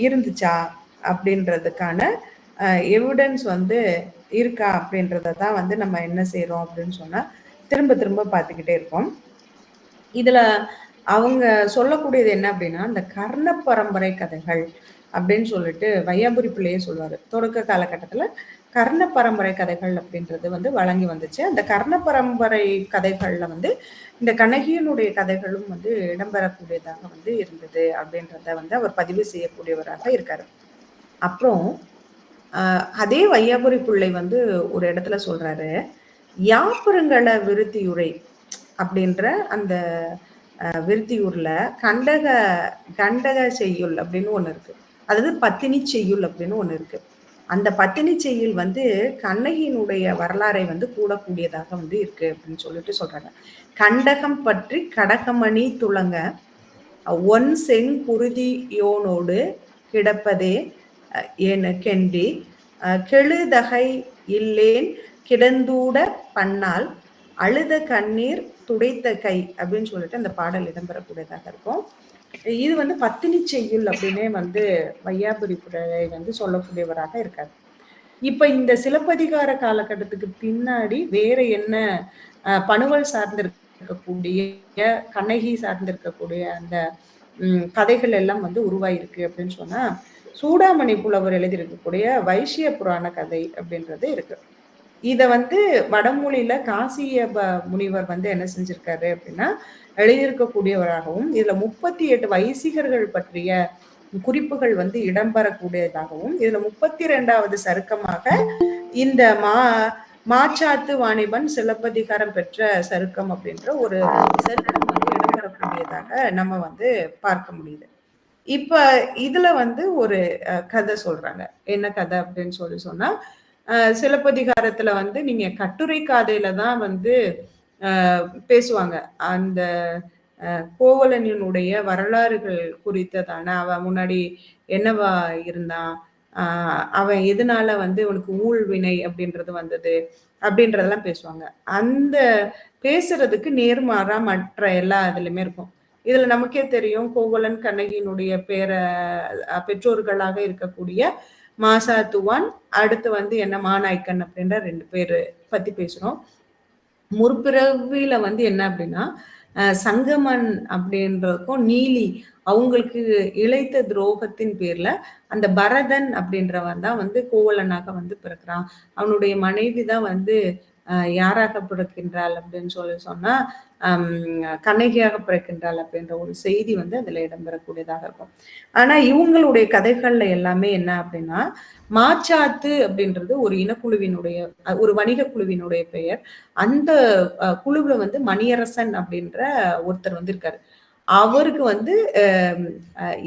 B: இருந்துச்சா அப்படின்றதுக்கான எவிடன்ஸ் வந்து இருக்கா அப்படின்றத தான் வந்து நம்ம என்ன செய்யறோம் அப்படின்னு சொன்னா திரும்ப திரும்ப பார்த்துக்கிட்டே இருக்கோம். இதுல அவங்க சொல்லக்கூடியது என்ன அப்படின்னா இந்த கர்ண பரம்பரை கதைகள் அப்படின்னு சொல்லிட்டு வையாபுரி பிள்ளையே சொல்லுவாரு. தொடக்க காலகட்டத்துல கர்ண பரம்பரை கதைகள் அப்படின்றது வந்து வழங்கி வந்துச்சு. அந்த கர்ண பரம்பரை கதைகள்ல வந்து இந்த கண்ணகியினுடைய கதைகளும் வந்து இடம்பெறக்கூடியதாக வந்து இருந்தது அப்படின்றத வந்து அவர் பதிவு செய்யக்கூடியவராக இருக்காரு. அப்புறம் அதே வையாபுரி பிள்ளை வந்து ஒரு இடத்துல சொல்றாரு, யாப்பருங்கல விருத்தியுரை அப்படின்ற அந்த விருத்தியூர்ல கண்டக செய்யுள் அப்படின்னு ஒண்ணு இருக்கு. அதாவது பத்தினி செய்யுள் அப்படின்னு ஒண்ணு இருக்கு. அந்த பத்தினி செய்யுள் வந்து கண்ணகியினுடைய வரலாறை வந்து கூடக்கூடியதாக வந்து இருக்கு அப்படின்னு சொல்லிட்டு சொல்றாங்க. கண்டகம் பற்றி கடகமணி துளங்க ஒன் செங்குருதியோனோடு கிடப்பதே கெண்டி கெழுதகை இல்லேன் கிடந்தூட பண்ணால் அழுத கண்ணீர் துடைத்த கை அப்படின்னு சொல்லிட்டு அந்த பாடல் இடம்பெறக்கூடியதாக இருக்கும். இது வந்து பத்தினி செய்யுள் அப்படின்னே வந்து வையாபுரி பிள்ளை வந்து சொல்லக்கூடியவராக இருக்காரு. இப்ப இந்த சிலப்பதிகார காலகட்டத்துக்கு பின்னாடி வேற என்ன பணுவல் சார்ந்திருக்கக்கூடிய கண்ணகி சார்ந்திருக்கக்கூடிய அந்த கதைகள் எல்லாம் வந்து உருவாயிருக்கு அப்படின்னு சொன்னா சூடாமணி புலவர் எழுதியிருக்கக்கூடிய வைசிய புராண கதை அப்படின்றது இருக்கு. இத வந்து வடமொழியில காசியப முனிவர் வந்து என்ன செஞ்சிருக்காரு அப்படின்னா எழுதியிருக்கக்கூடியவராகவும் இதுல 38 வைசிகர்கள் பற்றிய குறிப்புகள் வந்து இடம்பெறக்கூடியதாகவும் இதுல 32வது சருக்கமாக இந்த மாச்சாத்து வாணிபன் சிலப்பதிகாரம் பெற்ற சருக்கம் அப்படின்ற ஒரு சருக்கம் வந்து இடம்பெறக்கூடியதாக நம்ம வந்து பார்க்க முடியுது. இப்ப இதுல வந்து ஒரு கதை சொல்றாங்க. என்ன கதை அப்படின்னு சொன்னா சிலப்பதிகாரத்துல வந்து நீங்க கட்டுரை காதையில தான் வந்து பேசுவாங்க. அந்த கோவலனினுடைய வரலாறுகள் குறித்ததான அவன் முன்னாடி என்னவா இருந்தான், அவன் எதனால வந்து உனக்கு ஊழ்வினை அப்படின்றது வந்தது, அப்படின்றதெல்லாம் பேசுவாங்க. அந்த பேசுறதுக்கு நேர்மாறா மற்ற எல்லா இதுலயுமே இருக்கும். இதுல நமக்கே தெரியும் கோவலன் கண்ணகியினுடைய பெற்றோர்களாக இருக்கக்கூடிய மாசாத்துவான், அடுத்து வந்து என்ன மாநாய்க்கன் அப்படின்ற 2 பேரு பத்தி பேசுறோம். முற்பிறவியில வந்து என்ன அப்படின்னா சங்கமன் அப்படின்றதுக்கும் நீலி அவங்களுக்கு இழைத்த துரோகத்தின் பேர்ல அந்த பரதன் அப்படின்றவன் தான் வந்து கோவலனாக வந்து பிறக்கிறான். அவனுடைய மனைவி தான் வந்து யாராக பிறக்கின்றாள் அப்படின்னு சொன்னா கண்ணகியாக பிறக்கின்றாள் அப்படின்ற ஒரு செய்தி வந்து அதுல இடம்பெறக்கூடியதாக இருக்கும். ஆனா இவங்களுடைய கதைகள்ல எல்லாமே என்ன அப்படின்னா மாச்சாத்து அப்படின்றது ஒரு இனக்குழுவினுடைய ஒரு வணிக குழுவினுடைய பெயர். அந்த குழுவுல வந்து மணியரசன் அப்படின்ற ஒருத்தர் வந்து இருக்காரு. அவருக்கு வந்து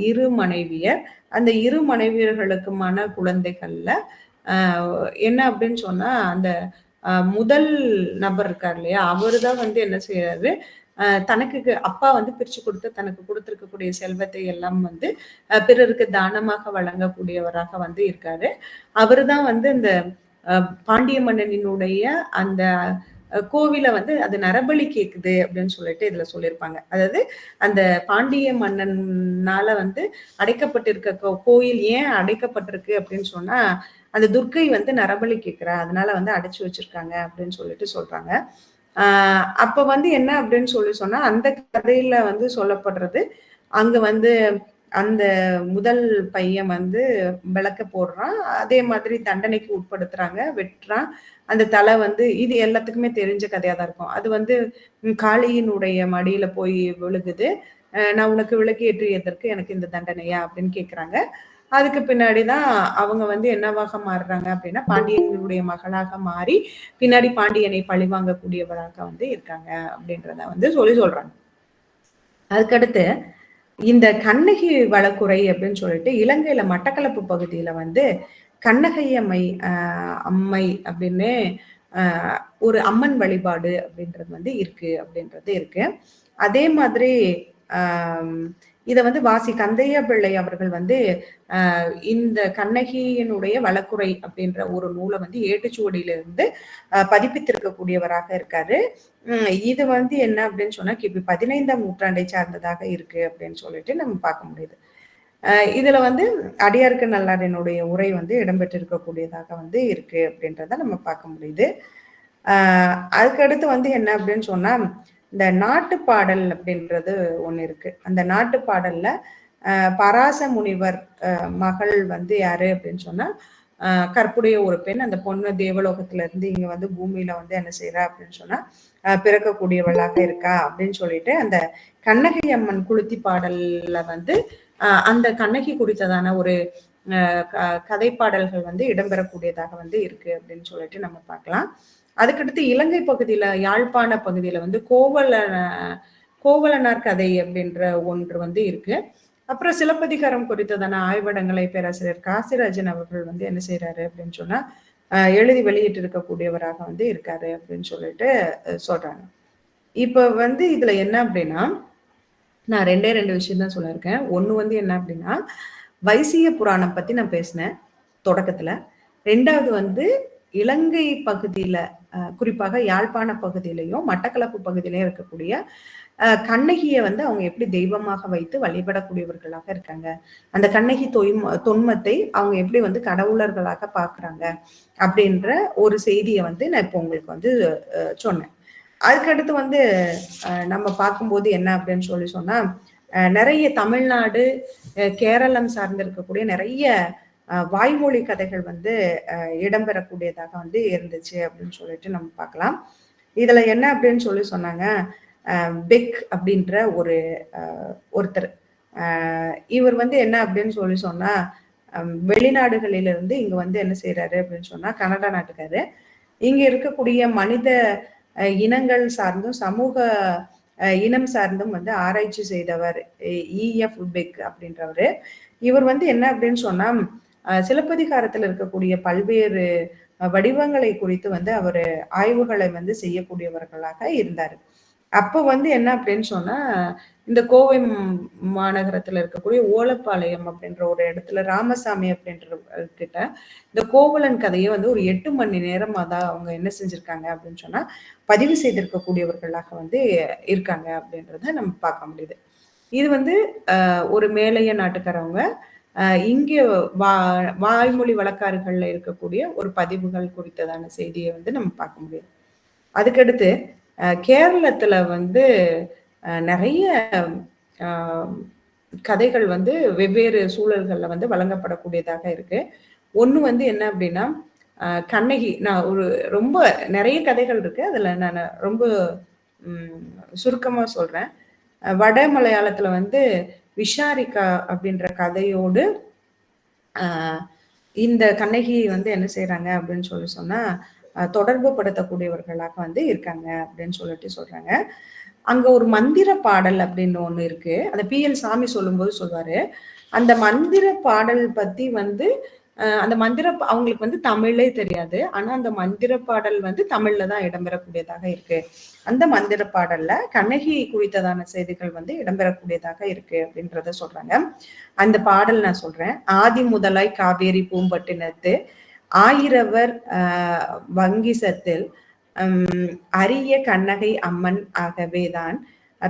B: 2 மனைவியர். அந்த 2 மனைவியர்களுக்குமான குழந்தைகள்ல என்ன அப்படின்னு சொன்னா அந்த முதல் நபர் இருக்கார் இல்லையா, அவருதான் வந்து என்ன செய்யறாரு, தனக்கு அப்பா வந்து பிரிச்சு கொடுத்து தனக்கு கொடுத்திருக்கக்கூடிய செல்வத்தை எல்லாம் வந்து பிறருக்கு தானமாக வழங்கக்கூடியவராக வந்து இருக்காரு. அவருதான் வந்து இந்த பாண்டிய மன்னனினுடைய அந்த கோவில வந்து அது நரபலி கேக்குது அப்படின்னு சொல்லிட்டு இதுல சொல்லியிருப்பாங்க. அதாவது அந்த பாண்டிய மன்னனால வந்து அடைக்கப்பட்டிருக்க கோயில் ஏன் அடைக்கப்பட்டிருக்கு அப்படின்னு சொன்னா அந்த துர்க்கை வந்து நரபலி கேட்கிறா, அதனால வந்து அடைச்சு வச்சிருக்காங்க அப்படின்னு சொல்லிட்டு சொல்றாங்க. அப்ப வந்து என்ன அப்படின்னு சொன்னா அந்த கதையில வந்து சொல்லப்படுறது அங்க வந்து அந்த முதல் பையன் வந்து விளக்க போடுறான், அதே மாதிரி தண்டனைக்கு உட்படுத்துறாங்க, வெட்டுறான். அந்த தலை வந்து இது எல்லாத்துக்குமே தெரிஞ்ச கதையா தான் இருக்கும். அது வந்து காளியினுடைய மடியில போய் விழுகுது. நான் உனக்கு விளக்கு ஏற்றியதற்கு எனக்கு இந்த தண்டனையா அப்படின்னு கேட்கிறாங்க. அதுக்கு பின்னாடிதான் அவங்க வந்து என்னவாக மாறுறாங்க அப்படின்னா பாண்டியனுடைய மகளாக மாறி பின்னாடி பாண்டியனை பழிவாங்கக்கூடியவராக வந்து இருக்காங்க அப்படின்றத வந்து சொல்றாங்க. அதுக்கடுத்து இந்த கண்ணகி வழக்குறை அப்படின்னு சொல்லிட்டு இலங்கையில மட்டக்களப்பு பகுதியில வந்து கண்ணகை அம்மை அப்படின்னு ஒரு அம்மன் வழிபாடு அப்படின்றது வந்து இருக்கு. அதே மாதிரி இதை வந்து வாசி கந்தைய பிள்ளை அவர்கள் வந்து இந்த கண்ணகியினுடைய வழக்குறை அப்படின்ற ஒரு நூலை வந்து ஏட்டுச்சுவடியிலிருந்து பதிப்பித்திருக்கக்கூடியவராக இருக்காரு. இது வந்து என்ன அப்படின்னு சொன்னா கிபி 15ஆம் நூற்றாண்டை சார்ந்ததாக இருக்கு அப்படின்னு சொல்லிட்டு நம்ம பார்க்க முடியுது. இதுல வந்து அடியாருக்கு நல்லாரினுடைய உரை வந்து இடம்பெற்றிருக்கக்கூடியதாக வந்து இருக்கு அப்படின்றத நம்ம பார்க்க முடியுது. அதுக்கடுத்து வந்து என்ன அப்படின்னு சொன்னா இந்த நாட்டு பாடல் அப்படின்றது ஒண்ணு இருக்கு. அந்த நாட்டு பாடல்ல பராச முனிவர் மகள் வந்து யாரு அப்படின்னு சொன்னா கற்புடைய ஒரு பெண். அந்த பொண்ணு தேவலோகத்துல இருந்து இங்க வந்து பூமியில வந்து என்ன செய்யறா அப்படின்னு சொன்னா பிறக்கக்கூடியவளாக இருக்கா அப்படின்னு சொல்லிட்டு அந்த கண்ணகி அம்மன் குளுத்தி பாடல்ல வந்து அந்த கண்ணகி குறித்ததான ஒரு கதை பாடல்கள் வந்து இடம்பெறக்கூடியதாக வந்து இருக்கு அப்படின்னு சொல்லிட்டு நம்ம பார்க்கலாம். அதுக்கடுத்து இலங்கை பகுதியில யாழ்ப்பாண பகுதியில வந்து கோவலனார் கதை அப்படின்ற ஒன்று வந்து இருக்கு. அப்புறம் சிலப்பதிகாரம் குறித்ததான ஆய்வடங்களை பேராசிரியர் காசிராஜன் அவர்கள் வந்து என்ன செய்யறாரு அப்படின்னு சொன்னா எழுதி வெளியிட்டு இருக்கக்கூடியவராக வந்து இருக்காரு அப்படின்னு சொல்லிட்டு சொல்றாங்க. இப்ப வந்து இதுல என்ன அப்படின்னா நான் 2 விஷயம் தான் சொல்லியிருக்கேன். ஒண்ணு வந்து என்ன அப்படின்னா வைசிய புராணம் பத்தி நான் பேசினேன் தொடக்கத்துல. 2வது வந்து இலங்கை பகுதியில குறிப்பாக யாழ்ப்பாண பகுதியிலையும் மட்டக்களப்பு பகுதியிலையும் இருக்கக்கூடிய கண்ணகிய வந்து அவங்க எப்படி தெய்வமாக வைத்து வழிபடக்கூடியவர்களாக இருக்காங்க, அந்த கண்ணகி தொன்மத்தை அவங்க எப்படி வந்து கடவுளர்களாக பாக்குறாங்க அப்படின்ற ஒரு செய்தியை வந்து நான் இப்போ உங்களுக்கு வந்து சொன்னேன். அதுக்கடுத்து வந்து நம்ம பார்க்கும்போது என்ன அப்படின்னு சொன்னா நிறைய தமிழ்நாடு கேரளம் சார்ந்து இருக்கக்கூடிய நிறைய வாய்மொழி கதைகள் வந்து இடம்பெறக்கூடியதாக வந்து இருந்துச்சு அப்படின்னு சொல்லிட்டு நம்ம பார்க்கலாம். இதுல என்ன அப்படின்னு சொன்னாங்க பெக் அப்படின்ற ஒருத்தர் இவர் வந்து என்ன அப்படின்னு சொன்னா வெளிநாடுகளிலிருந்து இங்க வந்து என்ன செய்யறாரு அப்படின்னு சொன்னா கனடா நாட்டுக்காரு. இங்க இருக்கக்கூடிய மனித இனங்கள் சார்ந்தும் சமூக இனம் சார்ந்தும் வந்து ஆராய்ச்சி செய்தவர் E.F. பெக் அப்படின்றவரு. இவர் வந்து என்ன அப்படின்னு சொன்னா சிலப்பதிகாரத்தில் இருக்கக்கூடிய பல்வேறு வடிவங்களை குறித்து வந்து அவர் ஆய்வுகளை வந்து செய்யக்கூடியவர்களாக இருந்தார். அப்ப வந்து என்ன அப்படின்னு சொன்னா, இந்த கோவை மாநகரத்துல இருக்கக்கூடிய ஓலப்பாளையம் அப்படின்ற ஒரு இடத்துல ராமசாமி அப்படின்றவர்கிட்ட இந்த கோவலன் கதைய வந்து ஒரு 8 மணி நேரமா தான் அவங்க என்ன செஞ்சிருக்காங்க அப்படின்னு சொன்னா, பதிவு செய்திருக்கக்கூடியவர்களாக வந்து இருக்காங்க அப்படின்றத நம்ம பார்க்க முடியுது. இது வந்து ஒரு மேலைய நாட்டுக்காரவங்க இங்க வா வாய்மொழி வழக்காறுகள்ல இருக்கக்கூடிய ஒரு பதிவுகள் குறித்ததான செய்திய வந்து நம்ம பார்க்க முடியுது. அதுக்கடுத்து கேரளத்துல வந்து நிறைய கதைகள் வந்து வெவ்வேறு சூழல்கள்ல வந்து வழங்கப்படக்கூடியதாக இருக்கு. ஒண்ணு வந்து என்ன அப்படின்னா, கண்ணகி நான் ஒரு ரொம்ப நிறைய கதைகள் இருக்கு. அதுல நான் ரொம்ப சுருக்கமா சொல்றேன். வட மலையாளத்துல வந்து விஷாரிக்கா அப்படின்ற கதையோடு இந்த கண்ணகி வந்து என்ன செய்றாங்க அப்படின்னு சொன்னா தொடர்பு படுத்தக்கூடியவர்களாக வந்து இருக்காங்க அப்படின்னு சொல்லிட்டு சொல்றாங்க. அங்க ஒரு மந்திர பாடல் அப்படின்னு ஒண்ணு இருக்கு. அந்த பி.எல். சாமி சொல்லும்போது சொல்வாரு. அந்த மந்திர பாடல் பத்தி வந்து அந்த அவங்களுக்கு வந்து தமிழே தெரியாது. ஆனா அந்த மந்திர பாடல் வந்து தமிழ்ல தான் இடம்பெறக்கூடியதாக இருக்கு. அந்த மந்திர பாடல்ல கண்ணகி குறித்ததான செய்திகள் வந்து இடம்பெறக்கூடியதாக இருக்கு அப்படின்றத சொல்றாங்க. அந்த பாடல் நான் சொல்றேன். ஆதி முதலாய் காவேரி பூம்பட்டினத்து ஆயிரவர் வங்கிசத்தில் அரிய கண்ணகை அம்மன் ஆகவேதான்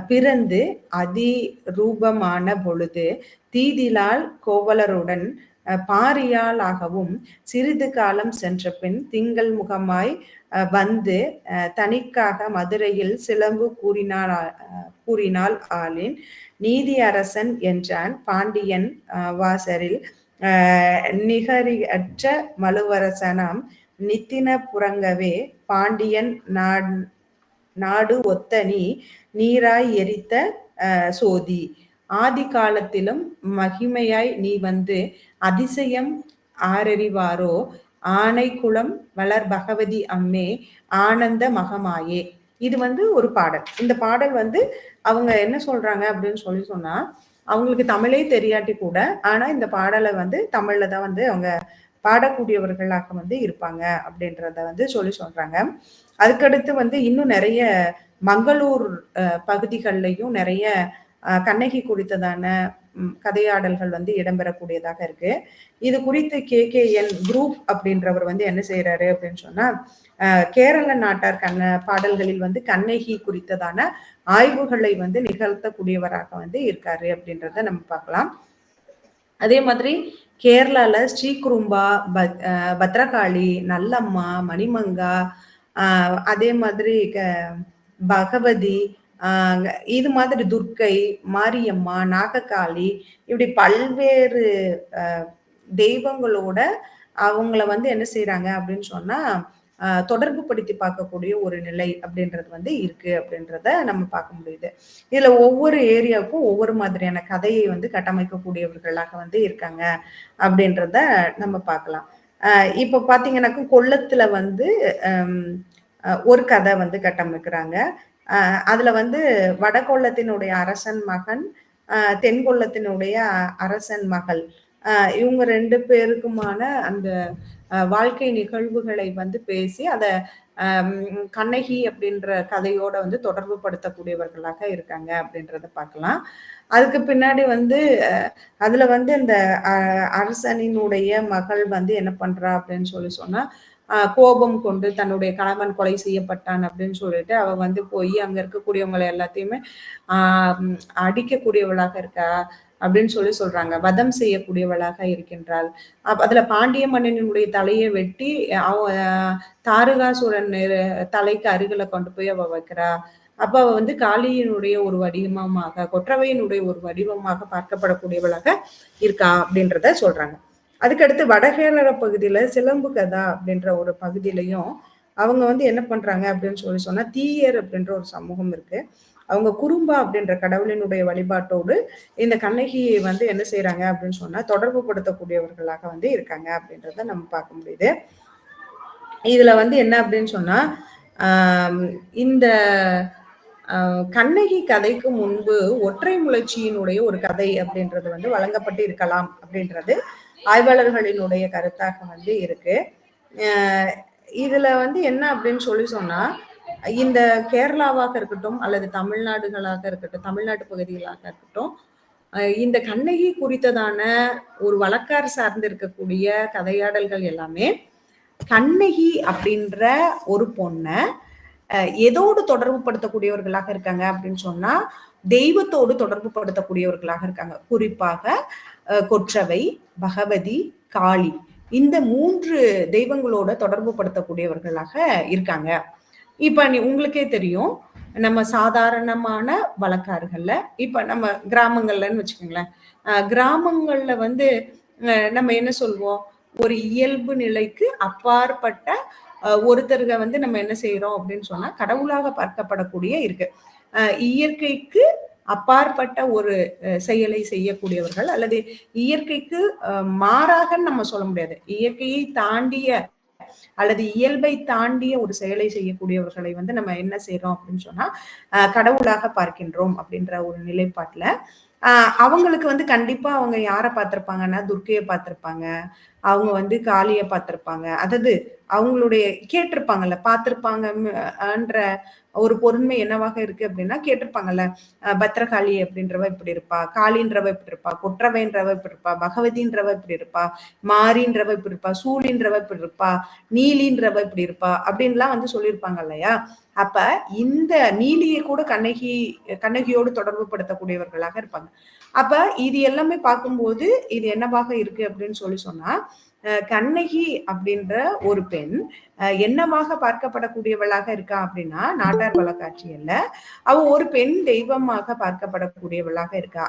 B: பிறந்து அதி ரூபமான பொழுது தீதிலால் கோவலருடன் பாரியாளாகவும் சிறிது காலம் சென்ற பின் திங்கள் முகமாய் வந்து தனிக்காக மதுரையில் சிலம்பு கூறினாள் ஆளின் நீதி அரசன் என்றான் பாண்டியன் வாசரில் நிகரியற்ற மலுவரசனாம் நித்தின புறங்கவே பாண்டியன் நாடு ஒத்தனி நீராய் எரித்த சோதி ஆதி காலத்திலும் மகிமையாய் நீ வந்து அதிசயம் ஆரறிவாரோ ஆனைக்குளம் வளர் பகவதி அம்மே ஆனந்த மகமாயே. இது வந்து ஒரு பாடல். இந்த பாடல் வந்து அவங்க என்ன சொல்றாங்க அப்படின்னு சொன்னா, அவங்களுக்கு தமிழே தெரியாட்டி கூட ஆனா இந்த பாடலை வந்து தமிழ்ல தான் வந்து அவங்க பாடக்கூடியவர்களாக வந்து இருப்பாங்க அப்படின்றத வந்து சொல்றாங்க. அதுக்கடுத்து வந்து இன்னும் நிறைய மங்களூர் பகுதிகள்லையும் நிறைய கண்ணகி குறித்ததான கதையாடல்கள் வந்து இடம்பெறக்கூடியதாக இருக்கு. இது குறித்து KKN குரூப் அப்படின்றவர் வந்து என்ன செய்யறாரு அப்படின்னு சொன்னா, கேரள நாட்டார் பாடல்களில் வந்து கண்ணகி குறித்ததான ஆய்வுகளை வந்து நிகழ்த்தக்கூடியவராக வந்து இருக்காரு அப்படின்றத நம்ம பார்க்கலாம். அதே மாதிரி கேரளால ஸ்ரீகுரும்பா, பத்ரகாளி, நல்லம்மா, மணிமங்கா, அதே மாதிரி பகவதி, இது மாதிரி துர்க்கை, மாரியம்மா, நாககாளி இப்படி பல்வேறு தெய்வங்களோட அவங்கள வந்து என்ன செய்யறாங்க அப்படின்னு சொன்னா தொடர்பு படுத்தி பார்க்கக்கூடிய ஒரு நிலை அப்படின்றது வந்து இருக்கு அப்படின்றத நம்ம பார்க்க முடியுது. இதுல ஒவ்வொரு ஏரியாவுக்கும் ஒவ்வொரு மாதிரியான கதையை வந்து கட்டமைக்கக்கூடியவர்களாக வந்து இருக்காங்க அப்படின்றத நம்ம பார்க்கலாம். இப்ப பாத்தீங்கன்னாக்க கொல்லத்துல வந்து ஒரு கதை வந்து கட்டமைக்கிறாங்க. அதுல வந்து வடகொள்ளத்தினுடைய அரசன் மகன், தென்கொள்ளத்தினுடைய அரசன் மகள், இவங்க 2 பேருக்குமான அந்த வாழ்க்கை நிகழ்வுகளை வந்து பேசி அத கண்ணகி அப்படின்ற கதையோட வந்து தொடர்பு படுத்தக்கூடியவர்களாக இருக்காங்க அப்படின்றத பார்க்கலாம். அதுக்கு பின்னாடி வந்து அதுல வந்து இந்த அரசனினுடைய மகள் வந்து என்ன பண்றா அப்படின்னு சொன்னா, கோபம் கொண்டு தன்னுடைய கணவன் கொலை செய்யப்பட்டான் அப்படின்னு சொல்லிட்டு அவ வந்து போய் அங்க இருக்கக்கூடியவங்களை எல்லாத்தையுமே அடிக்கக்கூடியவளாக இருக்கா அப்படின்னு சொல்றாங்க. வதம் செய்யக்கூடியவளாக இருக்கின்றாள். அதுல பாண்டிய மன்னனுடைய தலையை வெட்டி தாரகாசுரன் தலைக்கு அருகில கொண்டு போய் அவ வைக்கிறா. அப்ப அவ வந்து காளியினுடைய ஒரு வடிவமாக, கொற்றவையினுடைய ஒரு வடிவமாக பார்க்கப்படக்கூடியவளாக இருக்கா அப்படின்றத சொல்றாங்க. அதுக்கடுத்து வடகேரள பகுதியில சிலம்பு கதா அப்படின்ற ஒரு பகுதியிலையும் அவங்க வந்து என்ன பண்றாங்க அப்படின்னு சொன்னா, தீயர் அப்படின்ற ஒரு சமூகம் இருக்கு. அவங்க குறும்பா அப்படின்ற கடவுளினுடைய வழிபாட்டோடு இந்த கண்ணகியை வந்து என்ன செய்யறாங்க அப்படின்னு சொன்னா தொடர்பு படுத்தக்கூடியவர்களாக வந்து இருக்காங்க அப்படின்றத நம்ம பார்க்க முடியுது. இதுல வந்து என்ன அப்படின்னு சொன்னா, இந்த கண்ணகி கதைக்கு முன்பு ஒற்றை முயற்சியினுடைய ஒரு கதை அப்படின்றது வந்து வழங்கப்பட்டு இருக்கலாம் அப்படின்றது ஆய்வாளர்களினுடைய கருத்தாக வந்து இருக்கு. இதுல வந்து என்ன அப்படின்னு சொன்னா, இந்த கேரளாவாக இருக்கட்டும் அல்லது தமிழ்நாடுகளாக இருக்கட்டும், தமிழ்நாட்டு பகுதிகளாக இருக்கட்டும், இந்த கண்ணகி குறித்ததான ஒரு வழக்காறு சார்ந்து இருக்கக்கூடிய கதையாடல்கள் எல்லாமே கண்ணகி அப்படின்ற ஒரு பொண்ணை எதோடு தொடர்பு படுத்தக்கூடியவர்களாக இருக்காங்க அப்படின்னு சொன்னா தெய்வத்தோடு தொடர்பு படுத்தக்கூடியவர்களாக இருக்காங்க. குறிப்பாக கொற்றவை, பகவதி, காளி, இந்த 3 தெய்வங்களோட தொடர்பு படுத்தக்கூடியவர்களாக இருக்காங்க. இப்ப உங்களுக்கே தெரியும், நம்ம சாதாரணமான வழக்காறுகள்ல இப்ப நம்ம கிராமங்கள்லன்னு வச்சுக்கோங்களேன், கிராமங்கள்ல வந்து நம்ம என்ன சொல்வோம், ஒரு இயல்பு நிலைக்கு அப்பாற்பட்ட ஒருத்தருக வந்து நம்ம என்ன செய்யறோம் அப்படின்னு சொன்னா கடவுளாக பார்க்கப்படக்கூடிய இருக்கு. இயற்கைக்கு அப்பாற்பட்ட ஒரு செயலை செய்யக்கூடியவர்கள் அல்லது இயற்கைக்கு மாறாக நம்ம சொல்ல முடியாது, இயற்கையை தாண்டிய அல்லது இயல்பை தாண்டிய ஒரு செயலை செய்யக்கூடியவர்களை வந்து நம்ம என்ன செய்யறோம் அப்படின்னு சொன்னா கடவுளாக பார்க்கின்றோம் அப்படின்ற ஒரு நிலைப்பாட்டுல அவங்களுக்கு வந்து கண்டிப்பா அவங்க யாரை பார்த்திருப்பாங்கன்னா துர்க்கையை பார்த்திருப்பாங்க, அவங்க வந்து காளியை பார்த்திருப்பாங்க, அதாவது அவங்களுடைய கேட்டிருப்பாங்கல்ல, பார்த்திருப்பாங்கன்ற ஒரு பொருண்மை என்னவாக இருக்கு அப்படின்னா கேட்டிருப்பாங்கல்ல, பத்ரகாளி அப்படின்றவ இப்படி இருப்பா, காளின்றவ இப்படி இருப்பா, கொற்றவைன்றவ இப்படி இருப்பா, பகவதின்றவ இப்படி இருப்பா, மாரின்றவ இப்படி இருப்பா, சூழின்றவ இப்படி இருப்பா, நீலின்றவ இப்படி இருப்பா அப்படின்லாம் வந்து சொல்லியிருப்பாங்க இல்லையா. அப்ப இந்த நீலியை கூட கண்ணகியோடு தொடர்பு படுத்தக்கூடியவர்களாக இருப்பாங்க. அப்ப இது எல்லாமே பார்க்கும்போது இது என்னவாக இருக்கு அப்படின்னு சொன்னா கண்ணகி அப்படின்ற ஒரு பெண் என்னவாக பார்க்கப்படக்கூடியவளாக இருக்கா அப்படின்னா நாட்டார் வழக்காட்சியல்ல அவ ஒரு பெண் தெய்வமாக பார்க்கப்படக்கூடியவளாக இருக்கா.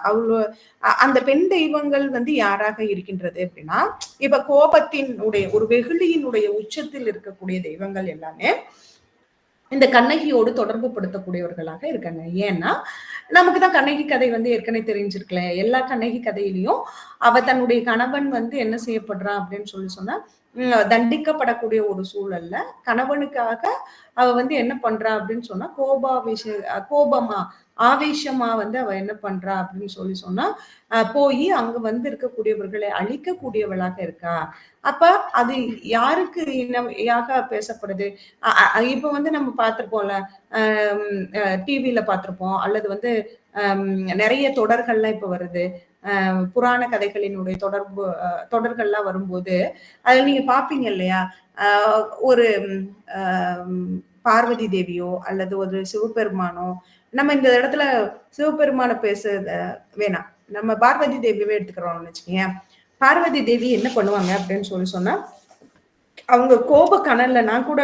B: அந்த பெண் தெய்வங்கள் வந்து யாராக இருக்கின்றது அப்படின்னா, இப்ப கோபத்தினுடைய ஒரு வெகுளியினுடைய உச்சத்தில் இருக்கக்கூடிய தெய்வங்கள் எல்லாமே இந்த கண்ணகியோடு தொடர்பு படுத்தக்கூடியவர்களாக இருக்காங்க. ஏன்னா நமக்குதான் கண்ணகி கதை வந்து ஏற்கனவே தெரிஞ்சிருக்கல. எல்லா கண்ணகி கதையிலையும் அவ தன்னுடைய கணவன் வந்து என்ன செய்யப்படுறான் அப்படின்னு சொன்னா தண்டிக்கப்படக்கூடிய ஒரு சூழல்ல கணவனுக்காக அவ வந்து என்ன பண்றா அப்படின்னு சொன்னா ஆவேசமா வந்து அவ என்ன பண்றா அப்படின்னு சொன்னா போய் அங்க வந்து இருக்கக்கூடியவர்களை அழிக்கக்கூடியவளாக இருக்கா. அப்ப அது யாருக்கு இணையாக பேசப்படுது? இப்ப வந்து நம்ம பார்த்திருப்போம்ல, டிவில பார்த்திருப்போம், அல்லது வந்து நிறைய தொடர்கள்லாம் இப்ப வருது, புராண கதைகளினுடைய தொடர்கள்லாம் வரும்போது அதுல நீங்க பாப்பீங்க இல்லையா, ஒரு பார்வதி தேவியோ அல்லது ஒரு சிவபெருமானோ, நம்ம இந்த இடத்துல சிவபெருமான பேச வேணாம், நம்ம பார்வதி தேவியவே எடுத்துக்கிறோம்னு வச்சுக்கோங்க. பார்வதி தேவி என்ன பண்ணுவாங்க அப்படின்னு சொன்னா அவங்க கோப கனல்ல, நான் கூட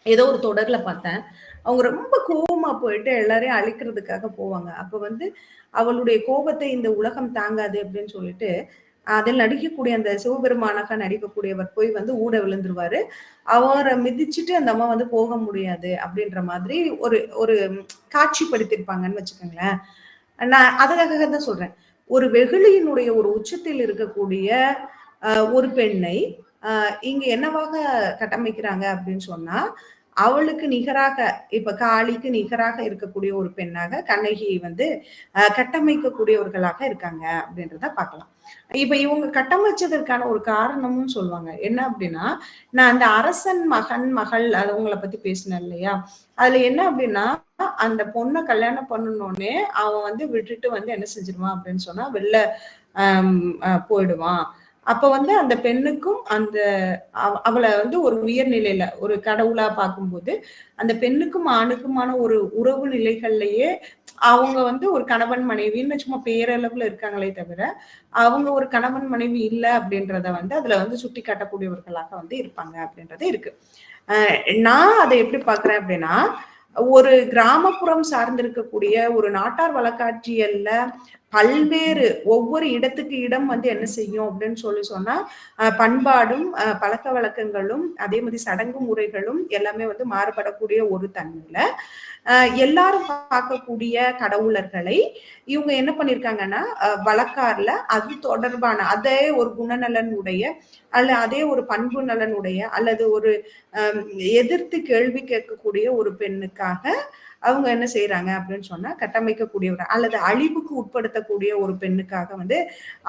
B: ஏதோ ஒரு தொடர்ல பார்த்தேன், அவங்க ரொம்ப கோபமா போயிட்டு எல்லாரையும் அழிக்கிறதுக்காக போவாங்க. அப்ப வந்து அவளுடைய கோபத்தை இந்த உலகம் தாங்காது அப்படின்னு சொல்லிட்டு அதில் நடிக்கக்கூடிய அந்த சிவபெருமானாக நடிக்கக்கூடியவர் போய் வந்து ஊட விழுந்துருவாரு. அவரை மிதிச்சுட்டு அந்த அம்மா வந்து போக முடியாது அப்படின்ற மாதிரி ஒரு காட்சிப்படுத்திருப்பாங்கன்னு வச்சுக்கோங்களேன். நான் அதுக்காக தான் சொல்றேன், ஒரு வெகுளியினுடைய ஒரு உச்சத்தில் இருக்கக்கூடிய ஒரு பெண்ணை இங்க என்னவாக கட்டமைக்கிறாங்க அப்படின்னு சொன்னா அவளுக்கு நிகராக, இப்ப காளிக்கு நிகராக இருக்கக்கூடிய ஒரு பெண்ணாக கண்ணகியை வந்து கட்டமைக்கக்கூடியவர்களாக இருக்காங்க அப்படின்றத பார்க்கலாம். இப்ப இவங்க கட்டமைச்சதற்கான ஒரு காரணமும் சொல்லுவாங்க. என்ன அப்படின்னா, நான் அந்த அரசன் மகள் அவங்கள பத்தி பேசினேன் இல்லையா, அதுல என்ன அப்படின்னா அந்த பொண்ணை கல்யாணம் பண்ணணும்னே அவன் வந்து விட்டுட்டு வந்து என்ன செஞ்சிருவான் அப்படின்னு சொன்னா வெளில போயிடுவான். அப்ப வந்து அந்த பெண்ணுக்கும் அவளை வந்து ஒரு உயர்நிலையில ஒரு கடவுளா பார்க்கும்போது அந்த பெண்ணுக்கும் ஆணுக்குமான ஒரு உறவு நிலைகள்லயே அவங்க வந்து ஒரு கணவன் மனைவின்னு சும்மா பேரளவுல இருக்காங்களே தவிர அவங்க ஒரு கணவன் மனைவி இல்லை அப்படின்றத வந்து அதுல வந்து சுட்டி காட்டக்கூடியவர்களாக வந்து இருப்பாங்க அப்படின்றது இருக்கு. நான் அதை எப்படி பாக்குறேன் அப்படின்னா, ஒரு கிராமப்புறம் சார்ந்திருக்கக்கூடிய ஒரு நாட்டார் வழக்காட்சியல்ல பல்வேறு ஒவ்வொரு இடத்துக்கு இடம் வந்து என்ன செய்யும் அப்படின்னு சொன்னா பண்பாடும் பழக்க வழக்கங்களும் அதே மாதிரி சடங்கு முறைகளும் எல்லாமே வந்து மாறுபடக்கூடிய ஒரு தன்மையில எல்லாரும் பார்க்கக்கூடிய கடவுளர்களை இவங்க என்ன பண்ணிருக்காங்கன்னா வழக்காறுல அது தொடர்பான அதே ஒரு குணநலனுடைய அல்ல அதே ஒரு பண்பு நலனுடைய அல்லது ஒரு எதிர்த்து கேள்வி கேட்கக்கூடிய ஒரு பெண்ணுக்காக அவங்க என்ன செய்யறாங்க அப்படின்னு சொன்னா கட்டமைக்கக்கூடியவர் அல்லது அழிவுக்கு உட்படுத்தக்கூடிய ஒரு பெண்ணுக்காக வந்து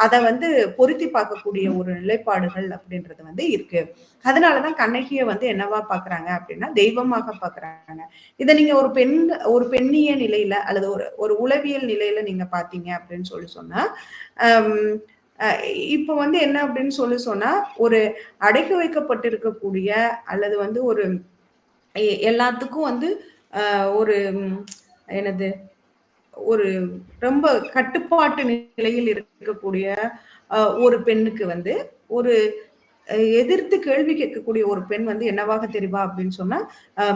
B: அதை வந்து பொருத்தி பார்க்கக்கூடிய ஒரு நிலைப்பாடுகள் அப்படின்றது வந்து இருக்கு. அதனாலதான் கண்ணகியை வந்து என்னவா பாக்குறாங்க அப்படின்னா தெய்வமாக பாக்குறாங்க. இதை நீங்க ஒரு பெண்ணிய நிலையில அல்லது ஒரு உளவியல் நிலையில நீங்க பாத்தீங்க அப்படின்னு சொன்னா இப்ப வந்து என்ன அப்படின்னு சொன்னா ஒரு அடைக்க வைக்கப்பட்டிருக்கக்கூடிய அல்லது வந்து ஒரு எல்லாத்துக்கும் வந்து ஒரு என்னது ஒரு ரொம்ப கட்டுப்பாட்டு நிலையில் இருக்கக்கூடிய ஒரு பெண்ணுக்கு வந்து ஒரு எதிர்த்து கேள்வி கேட்கக்கூடிய ஒரு பெண் வந்து என்னவாக தெரிவா அப்படின்னு சொன்னா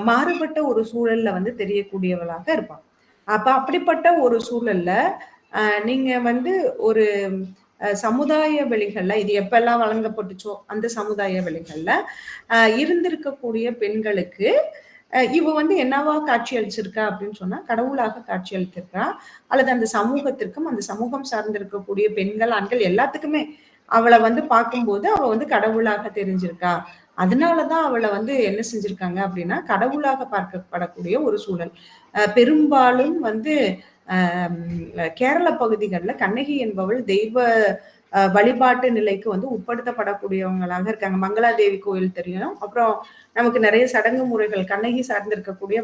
B: மாறுபட்ட ஒரு சூழல்ல வந்து தெரியக்கூடியவளாக இருப்பான். அப்ப அப்படிப்பட்ட ஒரு சூழல்ல நீங்க வந்து ஒரு சமுதாய வெளிகள்ல இது எப்பெல்லாம் வழங்கப்பட்டுச்சோ அந்த சமுதாய வெளிகள்ல இருந்திருக்கக்கூடிய பெண்களுக்கு இவ வந்து என்னவா காட்சி அளிச்சிருக்கா அப்படின்னு சொன்னா கடவுளாக காட்சி அளித்திருக்கா, அல்லது அந்த சமூகத்திற்கும் அந்த சமூகம் சார்ந்திருக்கக்கூடிய பெண்கள் ஆண்கள் எல்லாத்துக்குமே அவளை வந்து பார்க்கும்போது அவ வந்து கடவுளாக தெரிஞ்சிருக்கா. அதனாலதான் அவளை வந்து என்ன செஞ்சிருக்காங்க அப்படின்னா கடவுளாக பார்க்கப்படக்கூடிய ஒரு சூழல். பெரும்பாலும் வந்து கேரள பகுதிகளில் கண்ணகி என்பவள் தெய்வ வழிபாட்டு நிலைக்கு வந்து உட்படுத்தப்படக்கூடியவங்களாக இருக்காங்க. மங்களாதேவி கோயில் தெரியும். அப்புறம் நமக்கு நிறைய சடங்கு முறைகள் கண்ணகி சார்ந்திருக்கக்கூடிய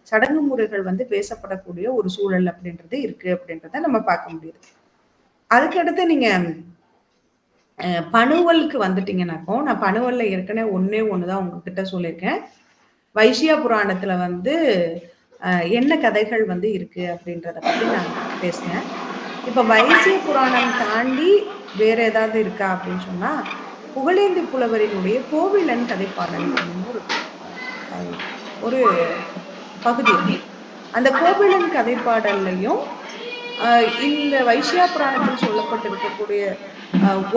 B: சடங்கு முறைகள் வந்து பேசப்படக்கூடிய ஒரு சூழல் அப்படின்றது இருக்கு அப்படின்றத நம்ம பார்க்க முடியுது. அதுக்கடுத்து நீங்க பனுவலுக்கு வந்துட்டீங்கன்னாக்கோ, நான் பனுவல்ல ஏற்கனவே ஒண்ணுதான் உங்ககிட்ட சொல்லியிருக்கேன். வைசியா புராணத்துல வந்து என்ன கதைகள் வந்து இருக்கு அப்படின்றத பத்தி நான் பேசுனேன். இப்ப வைசிய புராணம் தாண்டி வேற ஏதாவது இருக்கா அப்படின்னு சொன்னா புகழேந்தி புலவரினுடைய கோவிலன் கதைப்பாடல் ஒரு பகுதி. அந்த கோவிலன் கதைப்பாடல்லையும் இந்த வைசியா புராணத்தில் சொல்லப்பட்டிருக்கக்கூடிய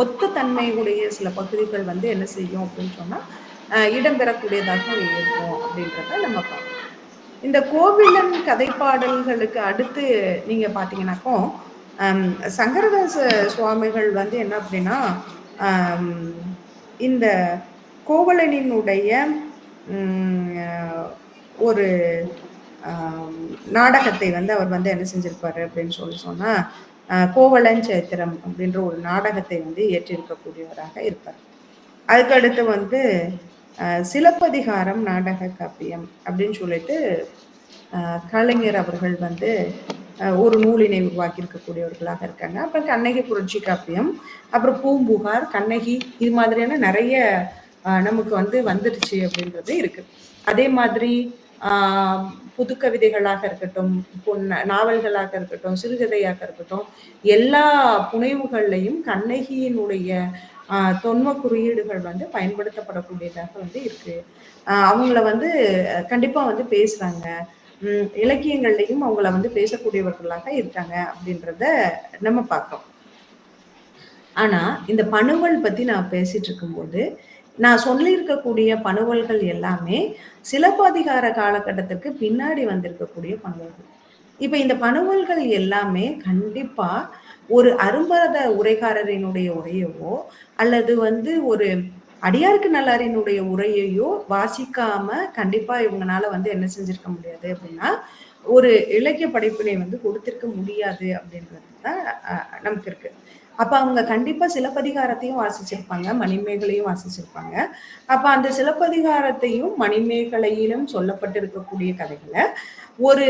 B: ஒத்த தன்மையுடைய சில பகுதிகள் வந்து என்ன செய்யும் அப்படின்னு சொன்னா இடம்பெறக்கூடியதாக இருக்கும் அப்படின்றத நம்ம பார்க்கணும். இந்த கோவிலன் கதைப்பாடல்களுக்கு அடுத்து நீங்க பாத்தீங்கன்னாக்கோ சங்கரதாச சுவாமிகள் வந்து என்ன அப்படின்னா இந்த கோவலனினுடைய ஒரு நாடகத்தை வந்து அவர் வந்து என்ன செஞ்சிருப்பாரு அப்படின்னு சொன்னா கோவலன் சேத்திரம் அப்படின்ற ஒரு நாடகத்தை வந்து ஏற்றிருக்கக்கூடியவராக இருப்பார். அதுக்கடுத்து வந்து சிலப்பதிகாரம் நாடக காப்பியம் அப்படின்னு சொல்லிட்டு கலைஞர் அவர்கள் வந்து ஒரு நூலினை உருவாக்கி இருக்கக்கூடியவர்களாக இருக்காங்க. அப்புறம் கண்ணகி புரட்சி காப்பியம், அப்புறம் பூம்புகார், கண்ணகி, இது மாதிரியான நிறைய நமக்கு வந்து வந்துடுச்சு அப்படின்றது இருக்கு. அதே மாதிரி புது கவிதைகளாக இருக்கட்டும், நாவல்களாக இருக்கட்டும், சிறுகதையாக இருக்கட்டும், எல்லா புனைவுகள்லையும் கண்ணகியினுடைய தொன்ம குறியீடுகள் வந்து பயன்படுத்தப்படக்கூடியதாக வந்து இருக்கு. அவங்கள வந்து கண்டிப்பா வந்து பேசுறாங்க, இலக்கியங்கள்லையும் அவங்கள வந்து பேசக்கூடியவர்களாக இருக்காங்க அப்படின்றத நம்ம பார்க்கிறோம். ஆனா இந்த பணுவல் பத்தி நான் பேசிட்டு இருக்கும்போது நான் சொல்லியிருக்கக்கூடிய பணுவல்கள் எல்லாமே சிலப்பதிகார காலகட்டத்திற்கு பின்னாடி வந்திருக்கக்கூடிய பணுவல்கள். இப்ப இந்த பணுவல்கள் எல்லாமே கண்டிப்பா ஒரு அரும்பரத உரைக்காரரினுடைய உரையவோ அல்லது வந்து ஒரு அடியாருக்கு நல்லாரினுடைய உரையையோ வாசிக்காம கண்டிப்பா இவங்கனால வந்து என்ன செஞ்சிருக்க முடியாது அப்படின்னா ஒரு இலக்கிய படைப்பினை வந்து கொடுத்திருக்க முடியாது அப்படின்றதுதான் நமக்கு இருக்கு. அப்ப அவங்க கண்டிப்பா சிலப்பதிகாரத்தையும் வாசிச்சிருப்பாங்க, மணிமேகலையும் வாசிச்சிருப்பாங்க. அப்ப அந்த சிலப்பதிகாரத்தையும் மணிமேகலையிலும் சொல்லப்பட்டிருக்கக்கூடிய கதைகளை ஒரு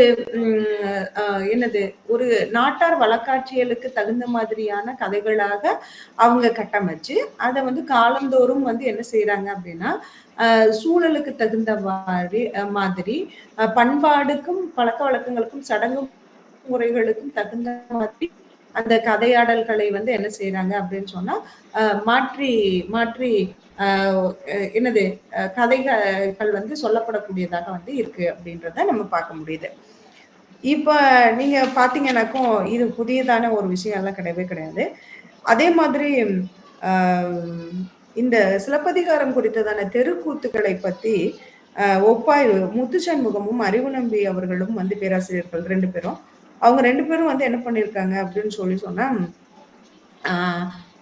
B: என்னது ஒரு நாட்டார் வழக்காட்சியலுக்கு தகுந்த மாதிரியான கதைகளாக அவங்க கட்டமைச்சு அதை வந்து காலந்தோறும் வந்து என்ன செய்யறாங்க அப்படின்னா சூழலுக்கு தகுந்த மாதிரி பண்பாடுக்கும் பழக்க வழக்கங்களுக்கும் சடங்கு முறைகளுக்கும் தகுந்த மாதிரி அந்த கதையாடல்களை வந்து என்ன செய்யறாங்க அப்படின்னு சொன்னா மாற்றி மாற்றி என்னது கதைகள் வந்து சொல்லப்படக்கூடியதாக வந்து இருக்கு அப்படின்றத நம்ம பார்க்க முடியுது. இப்ப நீங்க பாத்தீங்கன்னாக்கும் இது புதியதான ஒரு விஷயம் எல்லாம் கிடையவே கிடையாது. அதே மாதிரி இந்த சிலப்பதிகாரம் குறித்ததான தெருக்கூத்துக்களை பத்தி ஒப்பாய்வு முத்துசண்முகமும் அறிவு நம்பி அவர்களும் வந்து பேராசிரியர்கள் 2 பேரும் அவங்க 2 பேரும் வந்து என்ன பண்ணிருக்காங்க அப்படின்னு சொன்னா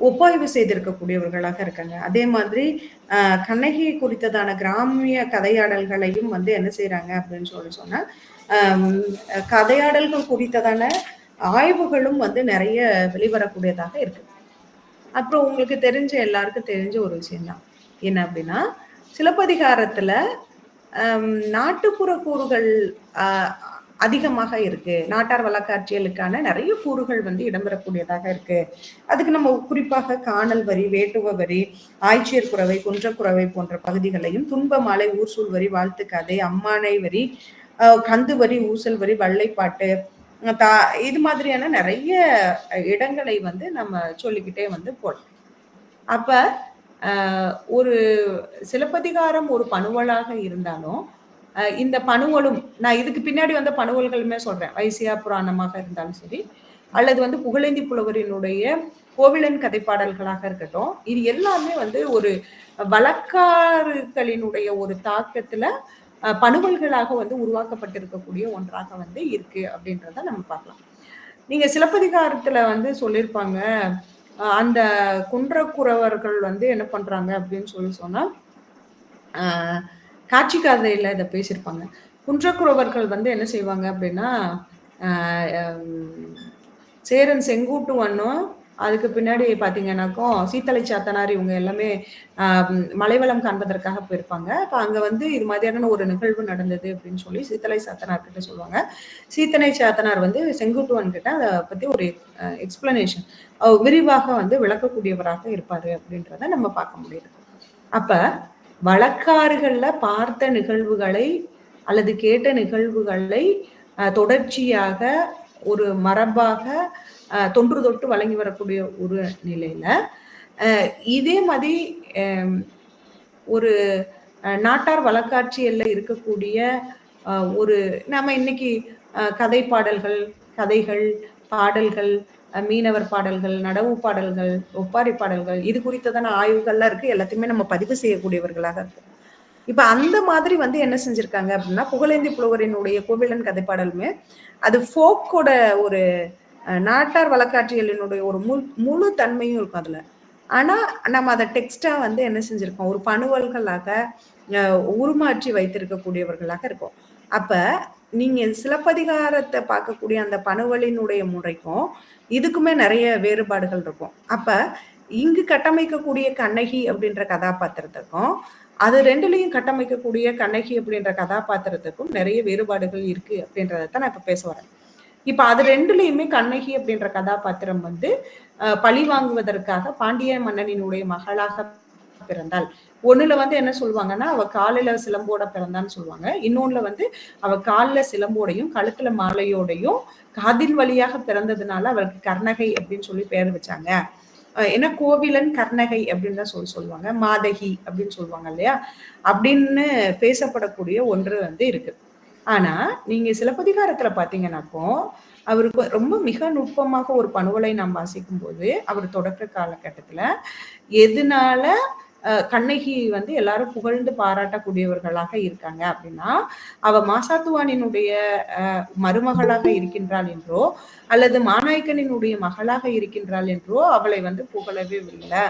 B: ஒப்பாய்வு செய்திருக்கக்கூடியவர்களாக இருக்காங்க. அதே மாதிரி கண்ணகி குறித்ததான கிராமிய கதையாடல்களையும் வந்து என்ன செய்றாங்க அப்படின்னு சொன்னா கதையாடல்கள் குறித்ததான ஆய்வுகளும் வந்து நிறைய வெளிவரக்கூடியதாக இருக்கு. அப்புறம் உங்களுக்கு தெரிஞ்ச எல்லாருக்கும் தெரிஞ்ச ஒரு விஷயம்தான் என்ன அப்படின்னா, சிலப்பதிகாரத்துல நாட்டுப்புற கூறுகள் அதிகமாக இருக்கு. நாட்டார் வழக்காட்சியலுக்கான நிறைய கூறுகள் வந்து இடம்பெறக்கூடியதாக இருக்கு. அதுக்கு நம்ம குறிப்பாக காணல் வரி, வேட்டுவ வரி, ஆய்ச்சியர் குறவை, குன்றக்குறவை போன்ற பகுதிகளையும், துன்ப மாலை, ஊர்சூல் வரி, வாழ்த்துக்கதை, அம்மானை வரி, கந்து வரி, ஊசல் வரி, வள்ளைப்பாட்டு, இது மாதிரியான நிறைய இடங்களை வந்து நம்ம சொல்லிக்கிட்டே வந்து போலாம். அப்ப ஒரு சிலப்பதிகாரம் ஒரு பணுவலாக இருந்தாலும் இந்த பணுவலும் நான் இதுக்கு பின்னாடி வந்த பணுவல்களுமே சொல்றேன். வைசியா புராணமாக இருந்தாலும் சரி, அல்லது வந்து புகழேந்தி புலவரினுடைய கோவிலன் கதைப்பாடல்களாக இருக்கட்டும், இது எல்லாமே வந்து ஒரு வழக்காறுகளினுடைய ஒரு தாக்கத்துல பணுவல்களாக வந்து உருவாக்கப்பட்டிருக்கக்கூடிய ஒன்றாக வந்து இருக்கு அப்படின்றத நம்ம பார்க்கலாம். நீங்க சிலப்பதிகாரத்துல வந்து சொல்லியிருப்பாங்க, அந்த குன்றக்குறவர்கள் வந்து என்ன பண்றாங்க அப்படின்னு சொன்னா காட்சி கதையில இதை பேசியிருப்பாங்க. குன்றக்குறவர்கள் வந்து என்ன செய்வாங்க அப்படின்னா சேரன் செங்குட்டுவனும் அதுக்கு பின்னாடி பார்த்தீங்கன்னாக்கும் சீத்தலை சாத்தனார் இவங்க எல்லாமே மலைவளம் காண்பதற்காக போயிருப்பாங்க. அப்போ அங்கே வந்து இது மாதிரியான ஒரு நிகழ்வு நடந்தது அப்படின்னு சொல்லி சீத்தலை சாத்தனார் கிட்ட சொல்லுவாங்க. சீத்தனை சாத்தனார் வந்து செங்குட்டுவன் கிட்ட அதை பற்றி ஒரு எக்ஸ்பிளனேஷன் விரிவாக வந்து விளக்கக்கூடியவராக இருப்பாரு அப்படின்றத நம்ம பார்க்க முடியுது. அப்ப வழக்காறுகள்ல பார்த்த நிகழ்வுகளை அல்லது கேட்ட நிகழ்வுகளை தொடர்ச்சியாக ஒரு மரபாக தொன்று தொட்டு வழங்கி வரக்கூடிய ஒரு நிலையில இதே மாதிரி ஒரு நாட்டார் வழக்காட்சியல்ல இருக்கக்கூடிய ஒரு நம்ம இன்னைக்கு கதை பாடல்கள், கதைகள், பாடல்கள், மீனவர் பாடல்கள், நடவு பாடல்கள், ஒப்பாரி பாடல்கள் இது குறித்ததான ஆய்வுகள்லாம் இருக்கு. எல்லாத்தையுமே நம்ம பதிவு செய்யக்கூடியவர்களாக இருக்கு. இப்ப அந்த மாதிரி வந்து என்ன செஞ்சிருக்காங்க அப்படின்னா, புகழேந்தி புலவரினுடைய கோவிலன் கதைப்பாடலுமே அது ஃபோக்கோட ஒரு நாட்டார் வழக்காட்சியலினுடைய ஒரு முழு தன்மையும் இருக்கும் அதுல. ஆனா நம்ம அதை டெக்ஸ்டா வந்து என்ன செஞ்சிருக்கோம், ஒரு பணுவல்களாக உருமாற்றி வைத்திருக்கக்கூடியவர்களாக இருக்கும். அப்ப நீங்க சிலப்பதிகாரத்தை பார்க்கக்கூடிய அந்த பணுவலினுடைய முறைக்கும் இதுக்குமே நிறைய வேறுபாடுகள் இருக்கும். அப்ப இங்கு கட்டமைக்கக்கூடிய கண்ணகி அப்படின்ற கதாபாத்திரத்துக்கும் அது ரெண்டுலையும் கட்டமைக்கக்கூடிய கண்ணகி அப்படின்ற கதாபாத்திரத்துக்கும் நிறைய வேறுபாடுகள் இருக்கு அப்படின்றதான் நான் இப்ப பேச வரேன். இப்ப அது ரெண்டுலையுமே கண்ணகி அப்படின்ற கதாபாத்திரம் வந்து பழி வாங்குவதற்காக பாண்டிய மன்னனினுடைய மகளாக பிறந்தாள். ஒண்ணுல வந்து என்ன சொல்லுவாங்கன்னா அவ காலில சிலம்போட பிறந்தான்னு சொல்லுவாங்க. இன்னொன்னுல வந்து அவ காலில சிலம்போடையும் கழுத்துல மாலையோடையும் காதின் வழியாக பிறந்ததுனால அவளுக்கு கர்ணகை அப்படின்னு சொல்லி பெயர் வச்சாங்க. ஏன்னா கோவிலன் கர்ணகை அப்படின்னு தான் சொல்லுவாங்க. மாதகி அப்படின்னு சொல்லுவாங்க இல்லையா? அப்படின்னு பேசப்படக்கூடிய ஒன்று வந்து இருக்கு. ஆனா நீங்க சிலப்பதிகாரத்துல பாத்தீங்கன்னாக்கோ அவருக்கு ரொம்ப மிக நுட்பமாக ஒரு பணுவலை நாம் வாசிக்கும் போது அவர் தொடக்க காலகட்டத்துல எதனால கண்ணகி வந்து எல்லாரும் புகழ்ந்து பாராட்டக்கூடியவர்களாக இருக்காங்க அப்படின்னா அவ மாசாத்துவானினுடைய மருமகளாக இருக்கின்றாள் என்றோ அல்லது மாநாயக்கனினுடைய மகளாக இருக்கின்றாள் என்றோ அவளை வந்து புகழவே இல்லை.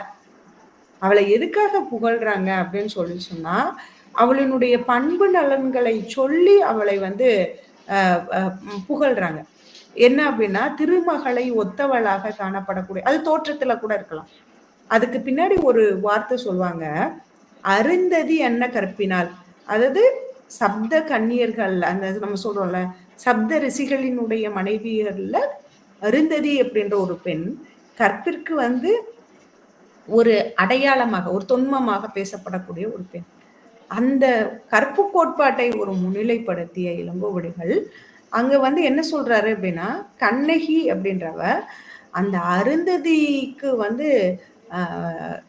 B: அவளை எதுக்காக புகழ்றாங்க அப்படின்னு சொன்னா அவளினுடைய பண்பு நலன்களை சொல்லி அவளை வந்து புகழ்றாங்க. என்ன அப்படின்னா திருமகளை ஒத்தவளாக காணப்படக்கூடிய அது தோற்றத்துல கூட இருக்கலாம். அதுக்கு பின்னாடி ஒரு வார்த்தை சொல்லுவாங்க, அருந்ததி என்ன கற்பினால், அதாவது சப்த கன்னியர்கள் அந்த நம்ம சொல்றோம்ல சப்த ரிஷிகளினுடைய மனைவியர்ல அருந்ததி அப்படின்ற ஒரு பெண் கற்பிற்கு வந்து ஒரு அடையாளமாக ஒரு தொன்மமாக பேசப்படக்கூடிய ஒரு பெண். அந்த கற்பு கோட்பாட்டை ஒரு முன்னிலைப்படுத்திய இளங்கோவடிகள் அங்க வந்து என்ன சொல்றாரு அப்படின்னா கண்ணகி அப்படின்றவ அந்த அருந்ததிக்கு வந்து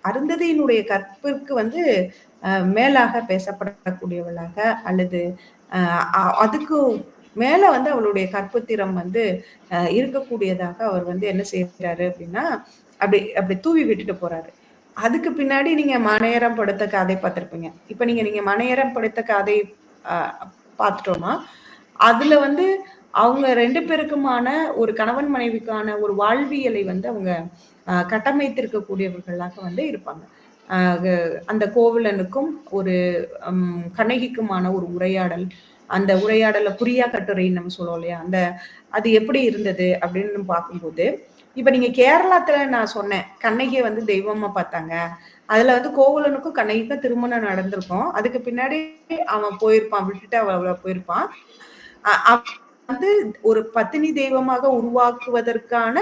B: அருந்ததியினுடைய கற்பிற்கு வந்து மேலாக பேசப்படக்கூடியவளாக அல்லது அதுக்கு மேல வந்து அவளுடைய கற்புத்திறம் வந்து இருக்கக்கூடியதாக அவர் வந்து என்ன செய்யறாரு அப்படின்னா அப்படி தூவி விட்டுட்டு போறாரு. அதுக்கு பின்னாடி நீங்க மனையரம் படுத்த கதை பார்த்திருப்பீங்க. இப்ப நீங்க மனையரம் படுத்த கதை பார்த்துட்டோம்னா அதுல வந்து அவங்க 2 பேருக்குமான ஒரு கணவன் மனைவிக்கான ஒரு வாழ்வியலை வந்து அவங்க கட்டமைத்திருக்கக்கூடியவர்களாக வந்து இருப்பாங்க. அ க அந்த கோவலனுக்கும் ஒரு கண்ணகிக்குமான ஒரு உரையாடல். அந்த உரையாடல குறியா கட்டுரைன்னு நம்ம சொல்லுவோம் இல்லையா? அது எப்படி இருந்தது அப்படின்னு பார்க்கும்போது, இப்ப நீங்க கேரளாத்துல நான் சொன்னேன். கண்ணகிய வந்து தெய்வமா பார்த்தாங்க. அதுல வந்து கோவலனுக்கும் கண்ணகிக்கும் திருமணம் நடந்திருக்கும். அதுக்கு பின்னாடி அவன் போயிருப்பான். விட்டுட்டு அவள போயிருப்பான். அவன் வந்து ஒரு பத்தினி தெய்வமாக உருவாக்குவதற்கான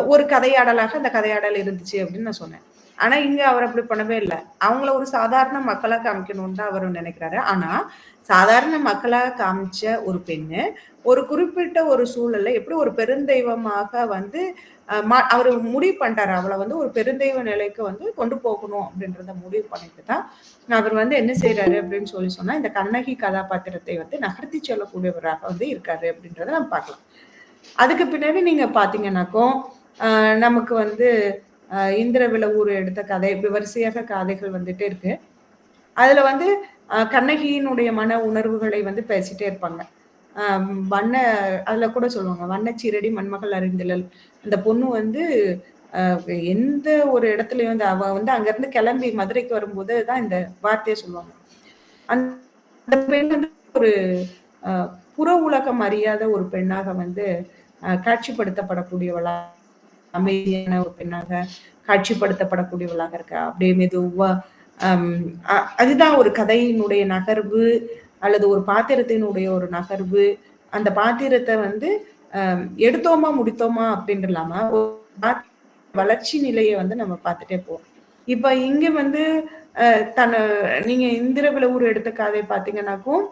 B: ஒரு கதையாடலாக அந்த கதையாடல் இருந்துச்சு அப்படின்னு நான் சொன்னேன். ஆனா இங்க அவர் அப்படி பண்ணவே இல்ல. அவங்கள ஒரு சாதாரண மக்களா காமிக்கணும்னு தான் அவரு நினைக்கிறாரு. ஆனா சாதாரண மக்களா காமிச்ச ஒரு பெண்ணு, ஒரு குறிப்பிட்ட ஒரு சூழல்ல எப்படி ஒரு பெருந்தெய்வமாக வந்து அவரு முடிவு பண்ணிட்டாரு. அவள வந்து ஒரு பெருந்தெய்வ நிலைக்கு வந்து கொண்டு போகணும் அப்படின்றத முடிவு பண்ணிட்டு தான், அவர் வந்து என்ன செய்றாரு அப்படின்னு சொன்னா, இந்த கண்ணகி கதாபாத்திரத்தை வந்து நகர்த்தி செல்லக்கூடியவராக வந்து இருக்காரு அப்படின்றத நம்ம பார்க்கலாம். அதுக்கு பின்னாடி நீங்க பார்த்தீங்கன்னாக்கும், நமக்கு வந்து இந்திரவிழவூர் எடுத்த கதை, இப்படி வரிசையாக கதைகள் வந்துட்டே இருக்கு. அதுல வந்து கண்ணகியினுடைய மன உணர்வுகளை வந்து பேசிட்டே இருப்பாங்க. அ வண்ண அதுல கூட சொல்லுவாங்க. "வண்ணச்சீரடி மண்மகள் அறிந்திலள்." அந்த பொண்ணு வந்து அ எந்த ஒரு இடத்துலயும் வந்து அவ வந்து அங்கருந்து கிளம்பி மதுரைக்கு வரும்போது தான் இந்த வார்த்தைய சொல்லுவாங்க. அந்த பெண் வந்து ஒரு அ புற உலகம் அறியாத ஒரு பெண்ணாக வந்து காட்சிப்படுத்தப்படக்கூடியவளா, அமைதியான ஒரு பெண்ணாக காட்சிப்படுத்தப்படக்கூடியவளாக இருக்கா. அப்படியே மெதுவா அம் அ அதுதான் ஒரு கதையினுடைய நகர்வு, அல்லது ஒரு பாத்திரத்தினுடைய ஒரு நகர்வு. அந்த பாத்திரத்த வந்து எடுத்தோமா, முடித்தோமா அப்படின்னு இல்லாம, ஒரு வளர்ச்சி நிலைய வந்து நம்ம பார்த்துட்டே போவோம். இப்ப இங்க வந்து தன்ன நீங்க இந்திரவிழவூர் எடுத்த கதை பார்த்தீங்கன்னாக்கும்,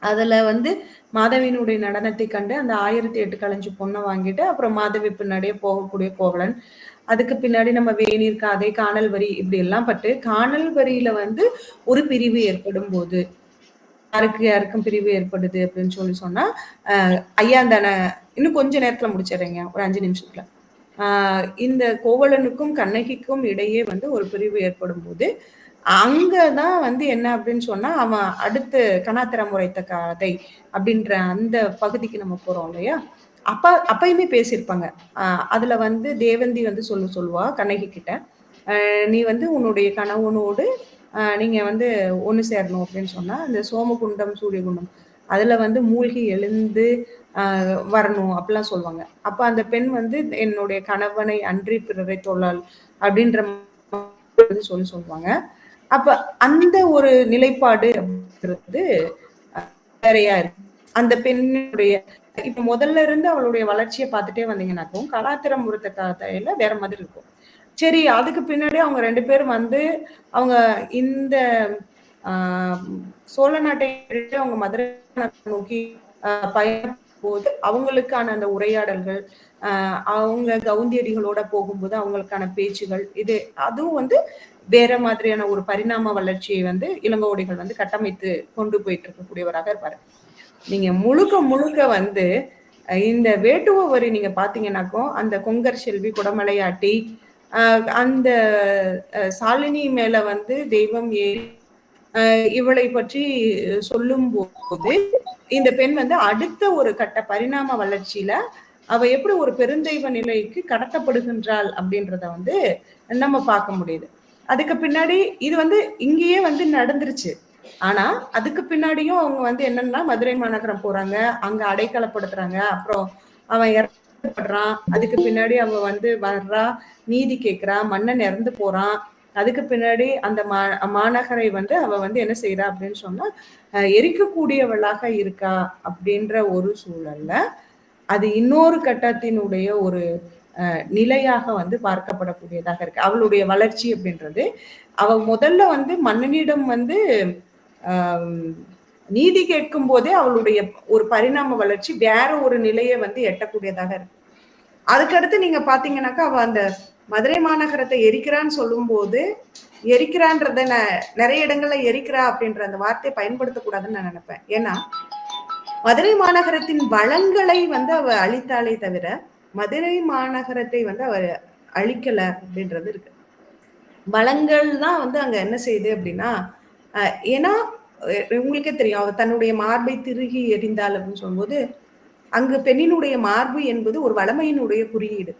B: அதுல வந்து மாதவியினுடைய நடனத்தை கண்டு அந்த 1008 கலஞ்சு பொண்ண வாங்கிட்டு, அப்புறம் மாதவி பின்னாடியே போகக்கூடிய கோவலன். அதுக்கு பின்னாடி நம்ம வேணிர் காதை, கானல் வரி இப்படி எல்லாம் பட்டு, கானல் வரியில வந்து ஒரு பிரிவு ஏற்படும்போது, யாருக்கு யாருக்கும் பிரிவு ஏற்படுது அப்படின்னு சொன்னா, ஐயா இன்னும் கொஞ்ச நேரத்துல முடிச்சிடுறேங்க. ஒரு 5 நிமிஷத்துல. இந்த கோவலனுக்கும், கண்ணகிக்கும் இடையே வந்து ஒரு பிரிவு ஏற்படும்போது, அங்க தான் வந்து என்ன அப்படின்னு சொன்னா, அவன் அடுத்து கனாத்திரம் உரைத்த கதை அப்படின்ற அந்த பகுதிக்கு நம்ம போறோம் இல்லையா? அப்பயுமே பேசியிருப்பாங்க. அ அதுல வந்து தேவந்தி வந்து சொல்லுவா கண்ணகி கிட்ட. "நீ வந்து உன்னுடைய கணவனோடு நீங்க வந்து ஒண்ணு சேரணும்" அப்படின்னு சொன்னா, அந்த சோமகுண்டம், சூரியகுண்டம் அதுல வந்து மூழ்கி எழுந்து வரணும் அப்படிலாம் சொல்லுவாங்க. அப்ப அந்த பெண் வந்து என்னுடைய கணவனை அன்றி பிறரை தொழாள் அப்படின்ற மாதிரி சொல்லுவாங்க. அப்ப அந்த ஒரு நிலைப்பாடு அப்படிங்கிறது வேறையா இருக்கு. அந்த பெண்ணுடைய இப்ப முதல்ல இருந்து அவளுடைய வளர்ச்சிய பார்த்துட்டே வந்தீங்கன்னாக்கும், கலாத்திரம் உருத்த கதையில வேற மாதிரி இருக்கும். சரி, அதுக்கு பின்னாடி அவங்க 2 பேரும் வந்து அவங்க இந்த ஆ சோழ நாட்டை விட்டு அவங்க மதுரை நோக்கி பயணம்போது அவங்களுக்கான அந்த உரையாடல்கள், அவங்க கவுந்தியடிகளோட போகும்போது அவங்களுக்கான பேச்சுகள், அதுவும் வந்து வேற மாதிரியான ஒரு பரிணாம வளர்ச்சியை வந்து இளங்கோவடிகள் வந்து கட்டமைத்து கொண்டு போயிட்டு இருக்கக்கூடியவராக இருப்பாரு. நீங்க முழுக்க முழுக்க வந்து இந்த வேட்டுவ வரி நீங்க பார்த்தீங்கன்னாக்கும், அந்த கொங்கர் செல்வி, குடமலையாட்டி, அந்த சாலினி மேல வந்து தெய்வம் ஏறி இவளை பற்றி சொல்லும்போது, இந்த பெண் வந்து அடுத்த ஒரு கட்ட பரிணாம வளர்ச்சியில, அவ எப்படி ஒரு பெருந்தெய்வ நிலைக்கு கடத்தப்படுகின்றாள் அப்படின்றத வந்து நம்ம பார்க்க முடியுது. அதுக்கு பின்னாடி இது வந்து இங்கேயே வந்து நடந்துருச்சு. ஆனா, அதுக்கு பின்னாடியும் அவங்க வந்து என்னன்னா, மதுரை மாநகரம் போறாங்க. அங்க அடைக்கலப்படுத்துறாங்க. அப்புறம் அவன் இறக்கப்படுறான். அதுக்கு பின்னாடி அவ வந்து வர்றா, நீதி கேட்கிறா. மன்னன் இறந்து போறான். அதுக்கு பின்னாடி அந்த மாநகரை வந்து அவ வந்து என்ன செய்றா அப்படின்னு சொன்னா, எரிக்கக்கூடியவளாக இருக்கா அப்படின்ற ஒரு சூழல்ல, அது இன்னொரு கட்டத்தினுடைய ஒரு நிலையாக வந்து பார்க்கப்படக்கூடியதாக இருக்கு. அவளுடைய வளர்ச்சி அப்படின்றது, அவ முதல்ல வந்து மன்னனிடம் வந்து நீதி கேட்கும் போதே அவளுடைய ஒரு பரிணாம வளர்ச்சி வேற ஒரு நிலையை வந்து எட்டக்கூடியதாக இருக்கு. அதுக்கடுத்து நீங்க பாத்தீங்கன்னாக்கா அவ அந்த மதுரை மாநகரத்தை எரிக்கிறான்னு சொல்லும்போது, எரிக்கிறான்றத நிறைய இடங்கள்ல எரிக்கிறா அப்படின்ற அந்த வார்த்தையை பயன்படுத்தக்கூடாதுன்னு நான் நினைப்பேன். ஏன்னா மதுரை மாநகரத்தின் வளங்களை வந்து அவ அழித்தாலே தவிர மதுரை மாநகரத்தை வந்து அவ அழிக்கல அப்படின்றது இருக்கு. வளங்கள் தான் வந்து அங்க என்ன செய்யுது அப்படின்னா, ஏன்னா உங்களுக்கே தெரியும். அவ தன்னுடைய மார்பை திருகி எறிந்தாள் அப்படின்னு சொல்லும்போது, அங்கு பெண்ணினுடைய மார்பு என்பது ஒரு வளமையினுடைய குறியீடு.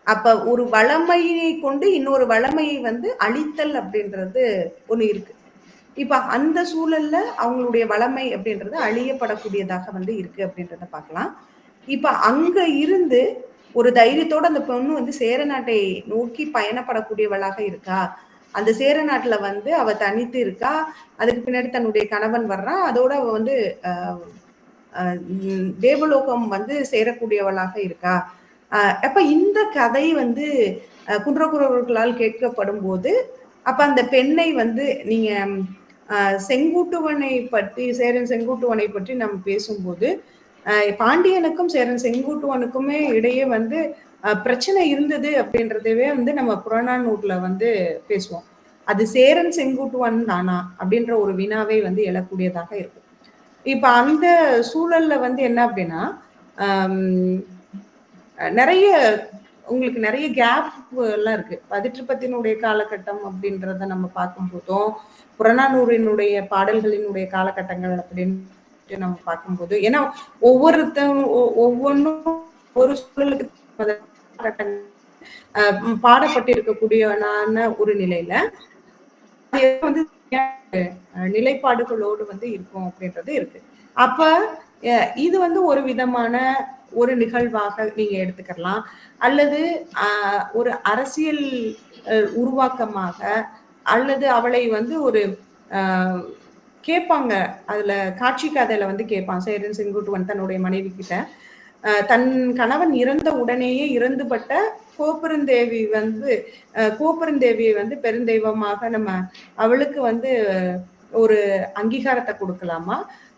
B: அப்ப ஒரு வளமையை கொண்டு இன்னொரு வளமையை வந்து அழித்தல் அப்படின்றது ஒண்ணு இருக்கு. இப்ப அந்த சூழல்ல அவங்களுடைய வளமை அப்படின்றது அழியப்படக்கூடியதாக வந்து இருக்கு அப்படின்றத பார்க்கலாம். இப்ப அங்க இருந்து ஒரு தைரியத்தோட அந்த பொண்ணு வந்து சேர நாட்டை நோக்கி பயணப்படக்கூடியவளாக இருக்கா. அந்த சேர நாட்டுல வந்து அவ தனித்து இருக்கா. அதுக்கு பின்னாடி தன்னுடைய கணவன் வர்றான். அதோட அவ வந்து தேவலோகம் வந்து சேரக்கூடியவளாக இருக்கா. அப்ப இந்த கதை வந்து குன்றக்குறவர்களால் கேட்கப்படும் போது, அப்ப அந்த பெண்ணை வந்து நீங்க செங்குட்டுவனை பற்றி, சேரன் செங்குட்டுவனை பற்றி நம்ம பேசும்போது, பாண்டியனுக்கும் சேரன் செங்குட்டுவனுக்குமே இடையே வந்து பிரச்சனை இருந்தது அப்படின்றதவே வந்து நம்ம புறநானூர்ல வந்து பேசுவோம். அது சேரன் செங்குட்டுவன் தானா அப்படின்ற ஒரு வினாவை வந்து எழக்கூடியதாக இருக்கும். இப்ப அந்த சூழல்ல வந்து என்ன அப்படின்னா, நிறைய உங்களுக்கு நிறைய கேப் எல்லாம் இருக்கு. பதிற்றுப்பத்தினுடைய காலகட்டம் அப்படின்றத நம்ம பார்க்கும்போதும், புறநானூறினுடைய பாடல்களினுடைய காலகட்டங்கள் அப்படின்னு நம்ம பார்க்கும்போது, ஏன்னா ஒவ்வொன்றும் ஒரு சூழலுக்கு பாடப்பட்டிருக்கக்கூடியவனான ஒரு நிலையில வந்து நிலைப்பாடுகளோடு வந்து இருக்கும் அப்படின்றது இருக்கு. அப்ப இது வந்து ஒரு விதமான ஒரு நிகழ்வாக நீங்க எடுத்துக்கலாம். அல்லது ஒரு அரசியல் உருவாக்கமாக, அல்லது அவளை வந்து ஒரு கேட்பாங்க. அதுல காட்சி கதையில வந்து கேட்பான் சேரன் செங்குட்டுவன் தன்னுடைய மனைவி கிட்ட. தன் கணவன் இறந்த உடனேயே இறந்துபட்ட கோப்பெருந்தேவி வந்து கோப்பெருந்தேவியை வந்து பெருந்தெய்வமாக நம்ம அவளுக்கு வந்து ஒரு அங்கீகாரத்தை கொடுக்கலாமா,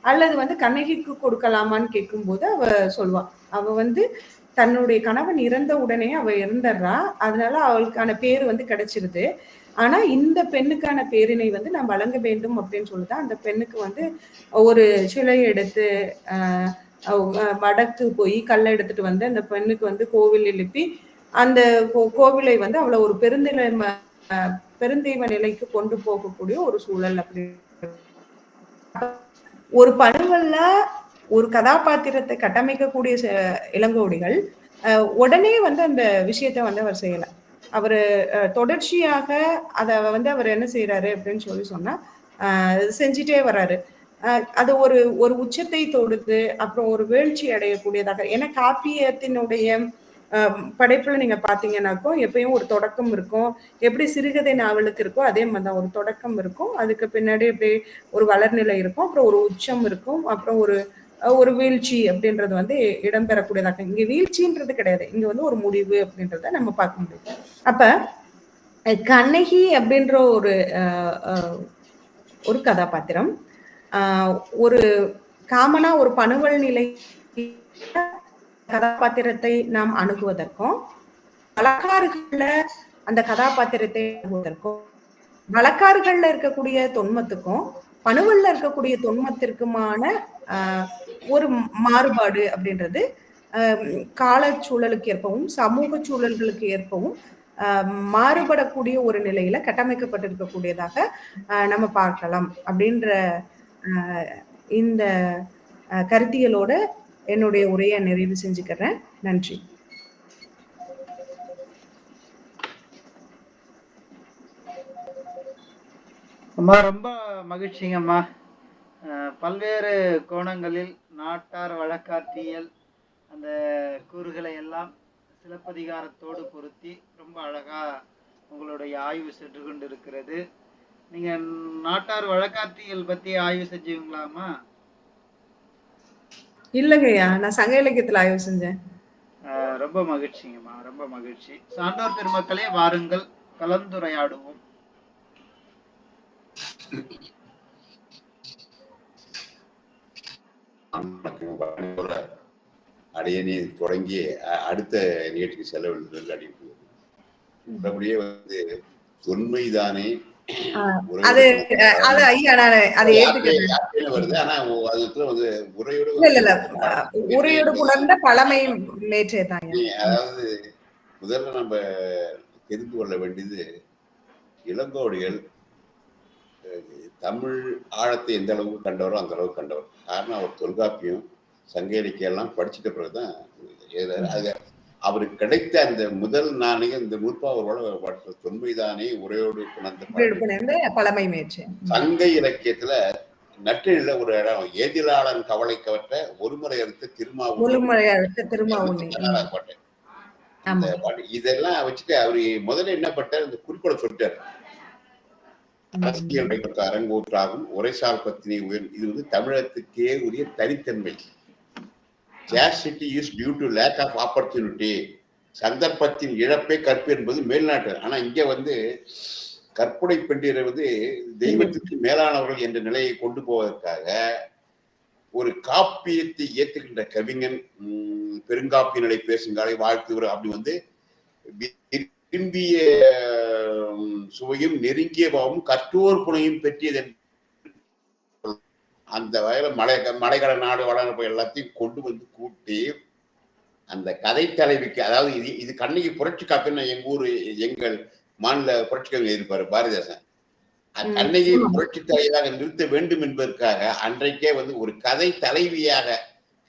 B: அல்லது வந்து கண்ணகிக்கு கொடுக்கலாமான்னு கேட்கும்போது அவ சொல்வா. அவ வந்து தன்னுடைய கணவன் இறந்த உடனே அவ இறந்துடுறா. அதனால அவளுக்கான பேரு வந்து கிடைச்சிருது. ஆனா இந்த பெண்ணுக்கான பேரினை வந்து நான் வழங்க வேண்டும் அப்படின்னு சொல்லிதான் அந்த பெண்ணுக்கு வந்து ஒரு சிலை எடுத்து வடக்கு போய் கல்லை எடுத்துட்டு வந்து அந்த பெண்ணுக்கு வந்து கோவில் எழுப்பி அந்த கோவிலை வந்து அவளை ஒரு பெருந்தெய்வ நிலைக்கு கொண்டு போகக்கூடிய ஒரு சூழல். அப்படி ஒரு பருவல்ல ஒரு கதாபாத்திரத்தை கட்டமைக்கக்கூடிய இளங்கோடிகள் உடனே வந்து அந்த விஷயத்த வந்து அவர் செய்யல. அவரு தொடர்ச்சியாக அதை வந்து அவர் என்ன செய்யறாரு அப்படின்னு சொன்னா செஞ்சுட்டே வர்றாரு. அது ஒரு ஒரு உச்சத்தை தொடுத்து அப்புறம் ஒரு வீழ்ச்சி அடையக்கூடியதாக. ஏன்னா காப்பியத்தினுடைய படைப்புல நீங்க பாத்தீங்கன்னாக்கும் எப்பயும் ஒரு தொடக்கம் இருக்கும். எப்படி சிறுகதை நாவலுக்கு இருக்கோ அதே மாதிரிதான் ஒரு தொடக்கம் இருக்கும். அதுக்கு பின்னாடி எப்படி ஒரு வளர்நிலை இருக்கும், அப்புறம் ஒரு உச்சம் இருக்கும், அப்புறம் ஒரு ஒரு வீழ்ச்சி அப்படின்றது வந்து இடம்பெறக்கூடியதாக. இங்க வீழ்ச்சின்றது கிடையாது, இங்க வந்து ஒரு முடிவு அப்படின்றத நம்ம பார்க்க முடியும். அப்ப கண்ணகி அப்படின்ற ஒரு கதாபாத்திரம் ஒரு காமனா ஒரு பணுவல் நிலை கதாபாத்திரத்தை நாம் அணுகுவதற்கும், வழக்காறுகள்ல அந்த கதாபாத்திரத்தை அணுகுவதற்கும், வழக்காறுகள்ல இருக்கக்கூடிய தொன்மத்துக்கும் பணுவல்ல இருக்கக்கூடிய தொன்மத்திற்குமான ஒரு மாறுபாடு அப்படின்றது கால சூழலுக்கு ஏற்பவும் சமூக சூழல்களுக்கு ஏற்பவும் மாறுபடக்கூடிய ஒரு நிலையில கட்டமைக்கப்பட்டிருக்கக்கூடியதாக நம்ம பார்க்கலாம் அப்படின்ற இந்த கருத்தியலோட என்னுடைய உரையை நிறைவு செஞ்சுக்கிறேன். நன்றி.
D: அம்மா ரொம்ப மகிழ்ச்சிங்கம்மா. பல்வேறு கோணங்களில் நாட்டார் வழக்காற்றியல் அந்த கூறுகளை எல்லாம் சிலப்பதிகாரத்தோடு பொருத்தி ரொம்ப அழகா உங்களுடைய ஆய்வு சென்று கொண்டிருக்கிறது. நீங்க நாட்டார் வழக்காற்றியல் பத்தி ஆய்வு செஞ்சீங்களாமா?
B: இல்லைங்கய்யா, நான் சங்க இலக்கியத்துல ஆய்வு செஞ்சேன்.
D: ரொம்ப மகிழ்ச்சிங்கம்மா, ரொம்ப மகிழ்ச்சி. சான்றோர் பெருமக்களே, வாருங்கள் கலந்துரையாடுவோம்.
C: அடையணி தொடங்கி அடுத்த நிகழ்ச்சிக்கு செல்ல வேண்டும் அடிப்பு. அப்படியே வந்து தொன்மைதானே
B: வருது.
C: ஆனா அதுக்குள்ள வந்து
B: உரையோடு புலர்ந்த பழமை மேற்றேதான்.
C: அதாவது முதல்ல நம்ம தெரிந்து கொள்ள வேண்டியது, இளங்கோடிகள் தமிழ் ஆழத்தை எந்த அளவுக்கு கண்டவரோ அந்த அளவுக்கு கண்டவர். காரணம் அவர் தொல்காப்பியம், சங்க இலக்கியம் படிச்சுட்ட பிறகுதான் அது அவருக்கு கிடைத்த அந்த முதல் நாணயம் இந்த நூற்பாவரோட தொன்மைதானே உரையோடு புணர்ந்த
B: பழமை மேற்று.
C: சங்க இலக்கியத்துல நற்றில ஒரு இடம் ஏதிலாளன் கவலை கவற்ற ஒருமுறை அறுத்த
B: திருமாவுண்ணி
C: பாட்டு இதெல்லாம் வச்சுட்டு அவரு முதல்ல என்ன பண்ணார், இந்த குறிக்கோளை சொல்லிட்டாரு. அரசியல் அரங்கூற்றாகும் உரைசால் பத்தினி உயர். இது வந்து தமிழகத்துக்கே உரிய தனித்தன்மை. Scarcity is due to lack of opportunity. சந்தர்ப்பத்தின் இழப்பே கற்பு என்பது மேல்நாட்டு. ஆனா இங்க வந்து கற்புடை பெண்டிரை வந்து தெய்வத்துக்கு மேலானவர்கள் என்ற நிலையை கொண்டு போவதற்காக ஒரு காப்பியத்தை ஏற்றுகின்ற கவிஞன் பெருங்காப்பிய நிலை பேசுங்காலை வாழ்த்துவர் அப்படி வந்து விரும்பிய சுவையும் நெருங்கிய பாவமும் கற்றோர் புனையும் பெற்றியது. அந்த வகையில மலைக்கட நாடு வளர்ப்பு எல்லாத்தையும் கொண்டு வந்து கூட்டி அந்த கதை தலைவிக்கு, அதாவது இது கண்ணகி புரட்சி காப்பின்னு எங்கள் மாநில புரட்சி கவி இருப்பாரு பாரதிதாசன். கண்ணகியை புரட்சி தலைவியாக நிறுத்த வேண்டும் என்பதற்காக அன்றைக்கே வந்து ஒரு கதை தலைவியாக,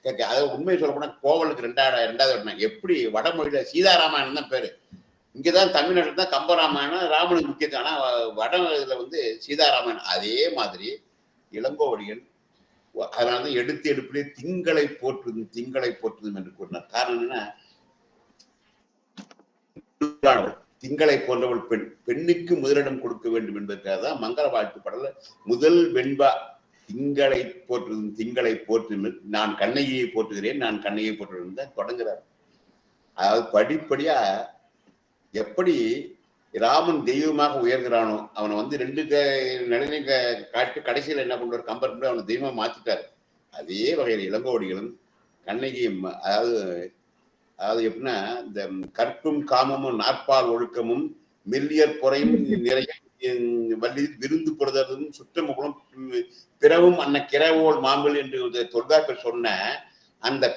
C: அதாவது உண்மையை சொல்ல போனா கோவலுக்கு ரெண்டாவது எப்படி வடமொழியில சீதாராமாயணம் தான் பேரு. இங்கதான் தமிழ்நாட்டில் தான் கம்பராமாயணம் ராமனுக்கு முக்கியத்துவம். ஆனா வட இதுல வந்து சீதாராமாயணம். அதே மாதிரி இளங்கோவடிகள் அதனாலதான் எடுப்பிலே திங்களை போற்றுதும் என்று கூறினார். காரணம் என்னன்னா, திங்களை போன்றவள் பெண்ணுக்கு முதலிடம் கொடுக்க வேண்டும் என்பதற்காக தான் மங்கள வாழ்த்து படல முதல் வெண்பா திங்களை போற்றுதும் நான் கண்ணகியை போற்றுகிறேன், நான் கண்ணகியை போற்றுகிறேன் தான் தொடங்குறார். அதாவது படிப்படியா எப்படி ராமன் தெய்வமாக உயர்கிறானோ அவனை வந்து ரெண்டு நிலையை காட்டு கடைசியில் என்ன பண்றாரு, கம்பேர் பண்ணி அவனை தெய்வமா மாத்திட்டாரு. அதே வகையில் இளங்கோவடிகளும் கண்ணகியும் அதாவது எப்படின்னா இந்த கற்பும் காமமும் நாற்பால் ஒழுக்கமும் மெல்லியற் பொறையும் நிறைய வள்ளி விருந்து பொறுதலும் சுற்றமுகளும் பிறவும் அன்ன கிரவோல் மாம்பல் என்று தொல்காப்பியர் சொன்ன அந்த